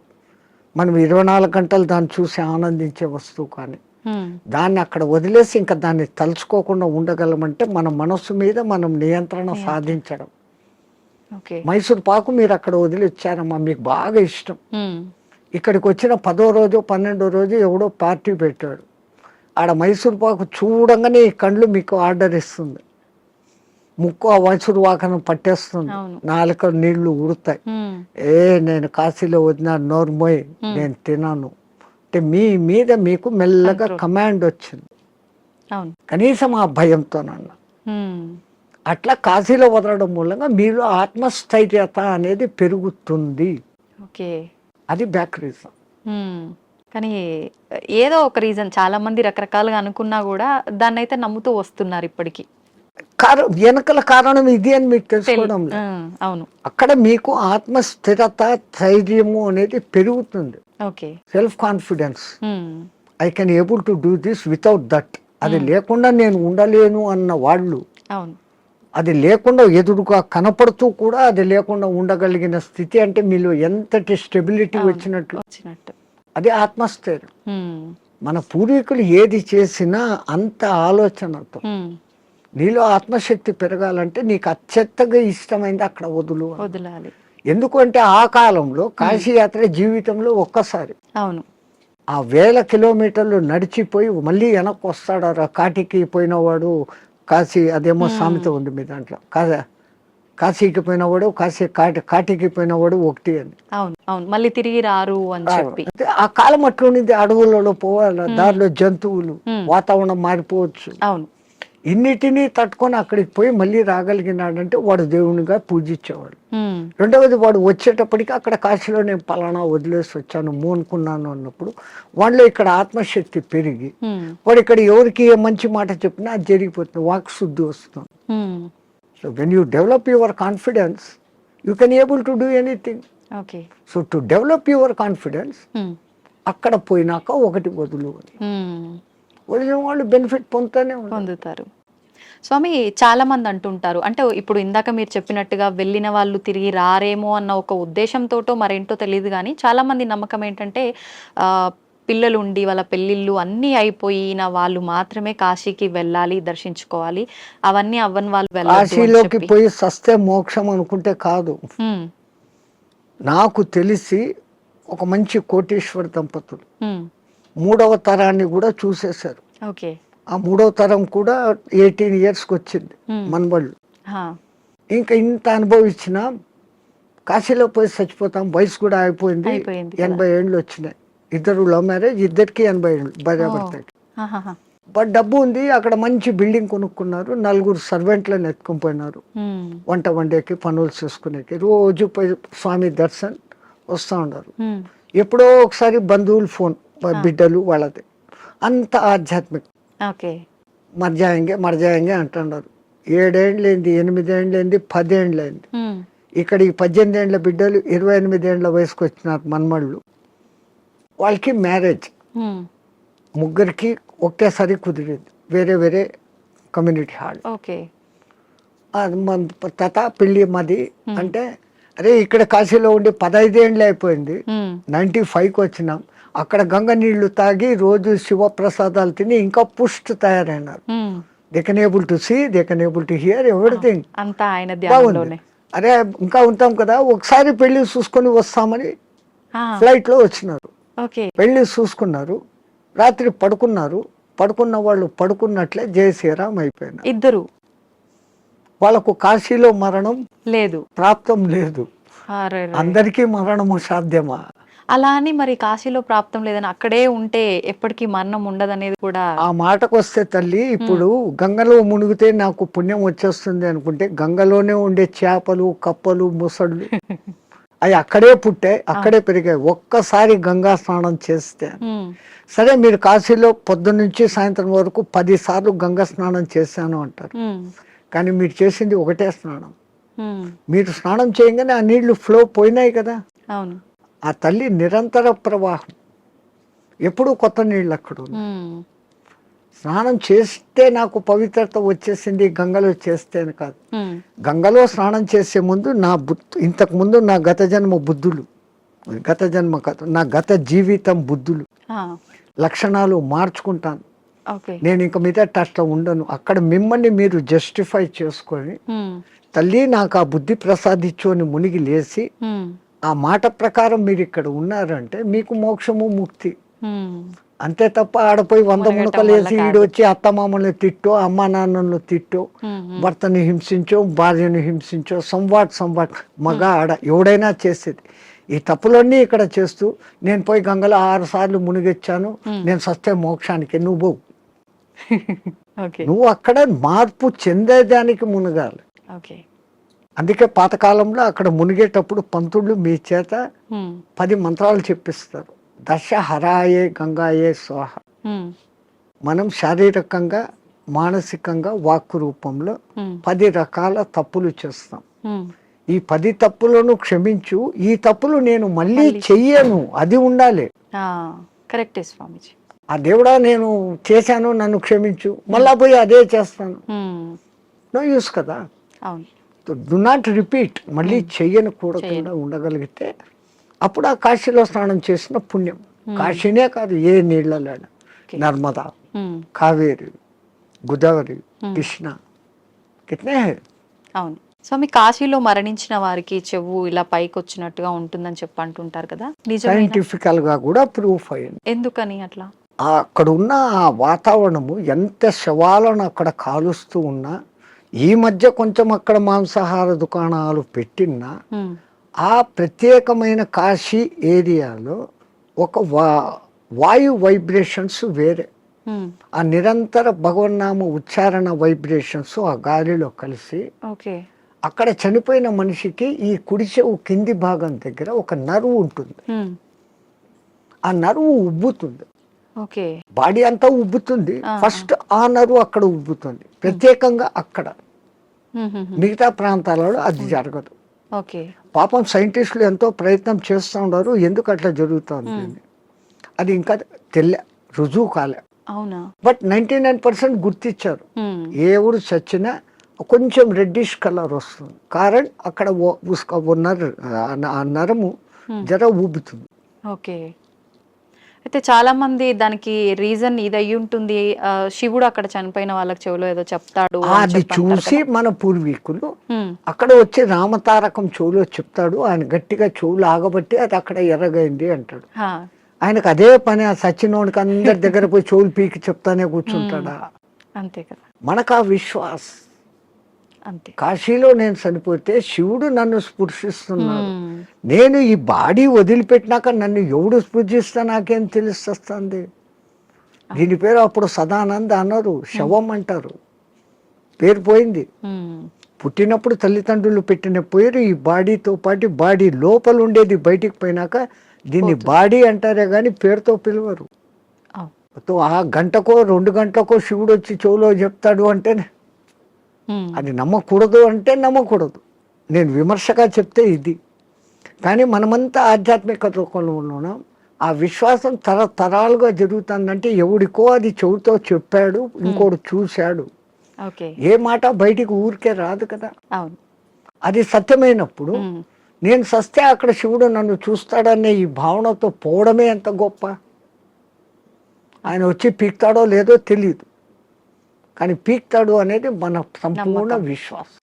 మనం 24 గంటలు దాన్ని చూసి ఆనందించే వస్తువు, కానీ ఉమ్, దాన్ని అక్కడ వదిలేసి ఇంకా దాన్ని తలుచుకోకుండా ఉండగలమంటే మన మనస్సు మీద మనం నియంత్రణ సాధించడం. ఓకే. మైసూర్ పాకు మీరు అక్కడ వదిలి వచ్చారమ్మా, మీకు బాగా ఇష్టం. ఉమ్, ఇక్కడికి వచ్చిన 10వ రోజు 12వ రోజు ఎవడో పార్టీ పెట్టాడు, ఆడ మైసూర్ పాకు చూడంగానే ఈ కళ్ళు మీకు ఆర్డర్ ఇస్తుంది, ముక్కు ఆ మైసూర్ పాకను పట్టేస్తుంది, అవును. నాలుక నీళ్లు ఉడతాయి. ఉమ్, నేను కాశీలో వదిన నోర్మోయ్ నేను తినాను అంటే మీ మీద మీకు మెల్లగా Control. కమాండ్ వచ్చింది, అవును. కనీసం ఆ భయంతోనన్నా. ఉమ్, అట్లా కాశీలో వదలడం మూలంగా మీలో ఆత్మస్థైర్యత అనేది పెరుగుతుంది. ఓకే. అది బ్యాక్ రీజన్. ఉమ్, కానీ ఏదో ఒక రీజన్ చాలా మంది రకరకాలుగా అనుకున్నా కూడా దాన్ని అయితే నమ్ముతూ వస్తున్నారు ఇప్పటికీ. వెనకల కారణం ఇది అని మీకు తెలుసుకోవడం లేదు. అవును. అక్కడ మీకు ఆత్మస్థిరత, ధైర్యము అనేది పెరుగుతుంది, okay. Self confidence. Um, I can able to do this without that. అది లేకుండా నేను ఉండలేను అన్న వాళ్ళు, అవును. అది లేకుండా ఎదురుగా కనపడుతూ కూడా అది లేకుండా ఉండగలిగిన స్థితి అంటే మీలో ఎంతటి స్టెబిలిటీ వచ్చినట్లు, అది ఆత్మస్థైర్యం. ఉమ్, మన పూర్వీకులు ఏది చేసినా అంత ఆలోచనతో. ఉమ్, నీలో ఆత్మశక్తి పెరగాలంటే నీకు అత్యంతగా ఇష్టమైంది అక్కడ వదలాలి. ఎందుకంటే ఆ కాలంలో కాశీ యాత్ర జీవితంలో ఒక్కసారి. అవును. ఆ 1000 కిలోమీటర్లు నడిచిపోయి మళ్ళీ వెనక్కి వస్తాడు. కాటికి పోయినవాడు కాశీ, అదేమో సామెత ఉంది మీ దాంట్లో, కాశీకి పోయినవాడు కాటికి పోయినవాడు ఒకటి అని. అవును, అవును, మళ్ళీ తిరిగి రారు అని చెప్పి. ఆ కాలం అట్లుంది, అడవులలో పోవాలి, దారిలో జంతువులు, వాతావరణం మారిపోవచ్చు. అవును. ఇన్నిటినీ తట్టుకొని అక్కడికి పోయి మళ్ళీ రాగలిగినాడంటే వాడు దేవునిగా పూజించేవాడు. ఉమ్, రెండవది, వాడు వచ్చేటప్పటికి అక్కడ కాశీలో నేను పలానా వదిలేసి వచ్చాను మోనుకున్నాను అన్నప్పుడు వాళ్ళలో ఇక్కడ ఆత్మశక్తి పెరిగి ఉమ్, వాడు ఇక్కడ ఎవరికి ఏ మంచి మాట చెప్పినా అది జరిగిపోతుంది, వాక్ శుద్ధి వస్తుంది. Um, so when you develop your confidence you can able to do anything. Okay. So to develop your confidence um, అక్కడ పోయినాక ఒకటి వదిలి ఉమ్, వదిలిన వాళ్ళు బెనిఫిట్ పొందుతారు. స్వామి, చాలా మంది అంటుంటారు, అంటే ఇప్పుడు ఇందాక మీరు చెప్పినట్టుగా వెళ్ళిన వాళ్ళు తిరిగి రారేమో అన్న ఒక ఉద్దేశంతోటో మరేంటో తెలియదు, కానీ చాలా మంది నమ్మకం ఏంటంటే పిల్లలు ఉండి వాళ్ళ పెళ్ళిళ్ళు అన్నీ అయిపోయిన వాళ్ళు మాత్రమే కాశీకి వెళ్ళాలి, దర్శించుకోవాలి, అవన్నీ అవ్వని వాళ్ళు కాశీలోకి పోయి సస్తే మోక్షం అనుకుంటే కాదు. ఉమ్, నాకు తెలిసి ఒక మంచి కోటీశ్వర దంపతులు ఉమ్, 3వ తరాన్ని కూడా చూసేశారు. ఓకే. ఆ 3వ తరం కూడా 18 ఇయర్స్కి వచ్చింది ఉమ్, మనవాళ్ళు. హా, ఇంకా ఇంత అనుభవించిన కాశీలో పోయి చచ్చిపోతాం, వయసు కూడా అయిపోయింది, అయిపోయింది కదా. 80 ఏళ్ళు వచ్చినాయి. ఇద్దరు లవ్ మ్యారేజ్, ఇద్దరికి 80 ఏళ్ళు భార్యాభర్తకి. ఆహాహా. బట్ డబ్బు ఉంది, అక్కడ మంచి బిల్డింగ్ కొనుక్కున్నారు, 4 సర్వెంట్లను ఎత్తుకుపోయినారు, ఉమ్, వంట వండేకి పనులు చేసుకునేకి. రోజు పోయి స్వామి దర్శన్ వస్తూ ఉన్నారు. ఉమ్, ఎప్పుడో ఒకసారి బంధువులు ఫోన్, బిడ్డలు వాళ్ళది. అంత ఆధ్యాత్మిక. ఓకే. మర్జాయంగే అంటున్నారు. 7 ఏళ్ళైంది, 8 ఏళ్ళైంది, 10 ఏళ్ళైంది. ఉమ్, ఇక్కడ ఈ 18 ఏళ్ళ బిడ్డలు 28 ఏళ్ళ వయసుకు వచ్చినారు మన్మళ్ళు. వాళ్ళకి మ్యారేజ్ ఉమ్, ముగ్గురికి ఒకేసారి కుదిరింది, వేరే వేరే కమ్యూనిటీ హాల్. ఓకే. తాత పెళ్ళి మాది అంటే, అరే ఇక్కడ కాశీలో ఉండి 15 ఏళ్ళు అయిపోయింది, ఉమ్, 95కి వచ్చినాం, అక్కడ గంగ నీళ్లు తాగి రోజు శివప్రసాదాలు తిని ఇంకా పుష్టి తయారైనారు. Um, they can able to see, they can able to hear everything. అంతా ఆయన బాగుంది. ధ్యానంలోనే. అరే ఇంకా ఉంటాం కదా, ఒకసారి పెళ్లి చూసుకొని వస్తామని ఆ, ఫ్లైట్లో వచ్చినారు. ఓకే. పెళ్లి చూసుకున్నారు, రాత్రి పడుకున్నారు. పడుకున్న వాళ్ళు పడుకున్నట్లే జయ శ్రీరామ్ అయిపోయినారు. ఇద్దరు వాళ్ళకు కాశీలో మరణం లేదు. ప్రాప్తం లేదు. అరే, అందరికీ మరణము సాధ్యమా? అలా అని మరి కాశీలో ప్రాప్తం లేదని అక్కడే ఉంటే ఎప్పటికీ మరణం ఉండదనేది కూడా. ఆ మాటకు వస్తే తల్లి, ఇప్పుడు గంగలో మునిగితే నాకు పుణ్యం వచ్చేస్తుంది అనుకుంటే, గంగలోనే ఉండే చేపలు, కప్పలు, ముసళ్ళు అవి అక్కడే పుట్టాయి, అక్కడే పెరిగాయి. ఒక్కసారి గంగా స్నానం చేస్తే, ఉమ్, సరే మీరు కాశీలో పొద్దున్న నుంచి సాయంత్రం వరకు 10 సార్లు గంగా స్నానం చేశాను అంటారు, ఉమ్, కానీ మీరు చేసింది ఒకటే స్నానం. ఉమ్, మీరు స్నానం చేయగానే ఆ నీళ్లు ఫ్లో పోయినాయి కదా. అవును. ఆ తల్లి నిరంతర ప్రవాహం, ఎప్పుడూ కొత్త నీళ్ళు అక్కడ ఉన్నాయి. ఉమ్, స్నానం చేస్తే నాకు పవిత్రత వచ్చేసింది గంగలో చేస్తే అని కాదు. ఉమ్, గంగలో స్నానం చేసే ముందు ఇంతకు ముందు నా గత జన్మ బుద్ధులు, గత జన్మ కాదు, నా గత జీవితం బుద్ధులు, ఆ, లక్షణాలు మార్చుకుంటాను. ఓకే. నేను ఇంక మీద అట్లా ఉండను. అక్కడ మిమ్మల్ని మీరు జస్టిఫై చేసుకొని, ఉమ్, తల్లి నాకు ఆ బుద్ధి ప్రసాదించు అని మునిగి లేచి, ఉమ్, ఆ మాట ప్రకారం మీరు ఇక్కడ ఉన్నారంటే మీకు మోక్షము ముక్తి. ఉమ్, అంతే తప్ప ఆడపోయి 100 మునగటం మునకలు వేసి వల్ల ఈడు వచ్చి అత్తమామల్ని తిట్టో, అమ్మా నాన్నలను తిట్టో, ఉమ్, ఉమ్, భర్తని హింసించో, భార్యను హింసించో, సంవాట్ మగ ఆడ ఎవడైనా చేసేది. ఈ తప్పులన్నీ ఇక్కడ చేస్తూ, నేను పోయి గంగలో 6 సార్లు మునిగొచ్చాను, నేను సస్తే మోక్షానికి, నువ్వు ఓకే. నువ్వు అక్కడ మార్పు చెందేదానికి మునగాలి. ఓకే. అందుకే పాతకాలంలో అక్కడ మునిగేటప్పుడు పంతుళ్ళు మీ చేత ఉమ్, 10 మంత్రాలు చెప్పిస్తారు. దశ హరాయే గంగాయే స్వాహ. ఉమ్, మనం శారీరకంగా, మానసికంగా, వాక్కు రూపంలో ఉమ్, 10 రకాల తప్పులు చేస్తాం. ఉమ్, ఈ 10 తప్పులను క్షమించు, ఈ తప్పులు నేను మళ్ళీ చెయ్యను, అది ఉండాలి. ఆ, కరెక్టే స్వామీజీ. ఆ దేవుడా నేను చేశాను, నన్ను క్షమించు, మళ్ళా పోయి అదే చేస్తాను, ఉమ్, నో యూస్ కదా. అవును. Do not repeat. మళ్ళీ చెయ్యకూడకుండా ఉండగలిగితే అప్పుడు ఆ కాశీలో స్నానం చేసిన పుణ్యం. కాశీనే కాదు, ఏ నీళ్ళలో, నర్మదా, ఉమ్, కావేరి, గోదావరి, కృష్ణ, కితనే హై. అవును స్వామి. కాశీలో మరణించిన వారికి చెవు ఇలా పైకి వచ్చినట్టుగా ఉంటుందని చెప్పి అంటుంటారు కదా, నిజమేనా? సైంటిఫికల్ గా కూడా ప్రూఫ్ అయింది. ఎందుకని అట్లా? అక్కడ ఉన్న ఆ వాతావరణము, ఎంత శవాలను అక్కడ కాలుస్తూ ఉన్నా, ఈ మధ్య కొంచెం అక్కడ మాంసాహార దుకాణాలు పెట్టినా, ఉమ్, ఆ ప్రత్యేకమైన కాశీ ఏరియాలో ఒక వాయు వైబ్రేషన్స్ వేరే, ఉమ్, ఆ నిరంతర భగవన్నామ ఉచ్చారణ వైబ్రేషన్స్ ఆ గాలిలో కలిసి, ఓకే. అక్కడ చనిపోయిన మనిషికి ఈ కుడి చెవు కింది భాగం దగ్గర ఒక నరువు ఉంటుంది. ఉమ్, ఆ నరువు ఉబ్బుతుంది, ఓకే. బాడీ అంతా ఉబ్బుతుంది, ఫస్ట్ ఆ నరువు అక్కడ ఉబ్బుతుంది ప్రత్యేకంగా అక్కడ. ఉమ్, ఉమ్, ఉమ్, మిగతా ప్రాంతాలలో అది జరగదు. ఓకే. పాపం సైంటిస్టులు ఎంతో ప్రయత్నం చేస్తూ ఉన్నారు, ఎందుకు అట్లా జరుగుతుంది అని. అది ఇంకా రుజువు కాలే. అవునా? బట్ 99% గుర్తించారు. ఉమ్, ఏ ఊరు చచ్చినా కొంచెం రెడ్డిష్ కలర్ వస్తుంది, కారణం అక్కడ ఆ నరము జర ఊబుతుంది. ఓకే. అయితే చాలా మంది దానికి రీజన్ ఇది అయ్యి ఉంటుంది, శివుడు అక్కడ చనిపోయిన వాళ్ళకి చెవులో ఏదో చెప్తాడు అని అది చెప్పి అంటారు చూసి కదా. మన పూర్వీకులు ఉమ్, అక్కడ వచ్చి రామతారకం చెవులో చెప్తాడు, ఆయన గట్టిగా చెవులు ఆగబట్టి అది అక్కడ ఎర్రగైంది అంటాడు. హా, ఆయనకు అదే పని, ఆ సచ్చినోడికి అందరి దగ్గర పోయి చెవులు పీకి చెప్తానే కూర్చుంటాడా? అంతే కదా, మనకు ఆ విశ్వాస్. అంతే. కాశీలో నేను చనిపోతే శివుడు నన్ను స్పృశిస్తున్నాడు. ఉమ్, నేను ఈ బాడీ వదిలిపెట్టినాక నన్ను ఎవడు స్పృశిస్తా నాకేం తెలుస్తుంది? దీని పేరు అప్పుడు సదానంద అన్నారు, శవం అంటారు. పేరు పోయింది. ఉమ్, పుట్టినప్పుడు తల్లిదండ్రులు పెట్టిన పేరు ఈ బాడీతో పాటు బాడీ లోపల ఉండేది బయటికి పోయినాక దీన్ని బాడీ అంటారే కానీ పేరుతో పిలవరు. అవును. ఆ గంటకో 2 గంటలకో శివుడు వచ్చి చెవులో చెప్తాడు అంటే ఉమ్, అది నమ్మకూడదు అంటే నమ్మకూడదు. నేను విమర్శగా చెప్తే ఇది. కానీ మనమంతా ఆధ్యాత్మిక లోకంలో ఉన్నాం. ఆ విశ్వాసం తరతరాలుగా జరుగుతుందంటే ఎవడికో అది చెవుతో చెప్పాడు, ఇంకోడు చూశాడు. ఓకే. ఏ మాట బయటికి ఊరికే రాదు కదా. అవును. అది సత్యమైనప్పుడు ఉమ్, నేను సస్తే అక్కడ శివుడు నన్ను చూస్తాడనే ఈ భావనతో పోవడమే ఎంత గొప్ప. ఆయన వచ్చి పీక్తాడో లేదో తెలియదు, కానీ పీక్తాడు అనేది మన సంపూర్ణ నమ్మకం. విశ్వాసం.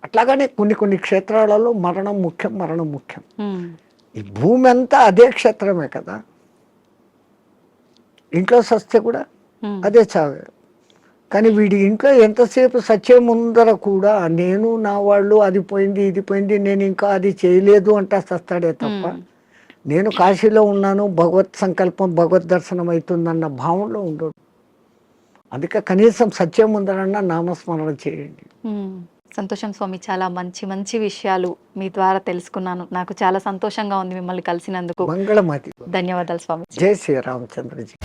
అట్లాగనే కొన్ని క్షేత్రాలలో మరణం ముఖ్యం. ఉమ్, ఈ భూమి అంతా అదే క్షేత్రమే కదా. ఇంట్లో సస్తే కూడా ఉమ్, అదే చావే. కానీ వీడి ఇంట్లో ఎంతసేపు సత్యం ముందర కూడా నేను నా వాళ్ళు అది పోయింది ఇది పోయింది నేను ఇంకా అది చేయలేదు అంటా సస్తాడే తప్ప ఉమ్, నేను కాశీలో ఉన్నాను, భగవత్ సంకల్పం భగవద్ దర్శనం అవుతుందన్న భావనలో ఉండడు. అందుకే కనీసం సత్యం ముందరన్నా నామస్మరణ చేయండి. ఉమ్. సంతోషం స్వామి, చాలా మంచి మంచి విషయాలు మీ ద్వారా తెలుసుకున్నాను. నాకు చాలా సంతోషంగా ఉంది మిమ్మల్ని కలిసినందుకు. మంగళమతి. ధన్యవాదాలు స్వామి. జై శ్రీరామచంద్రజీ.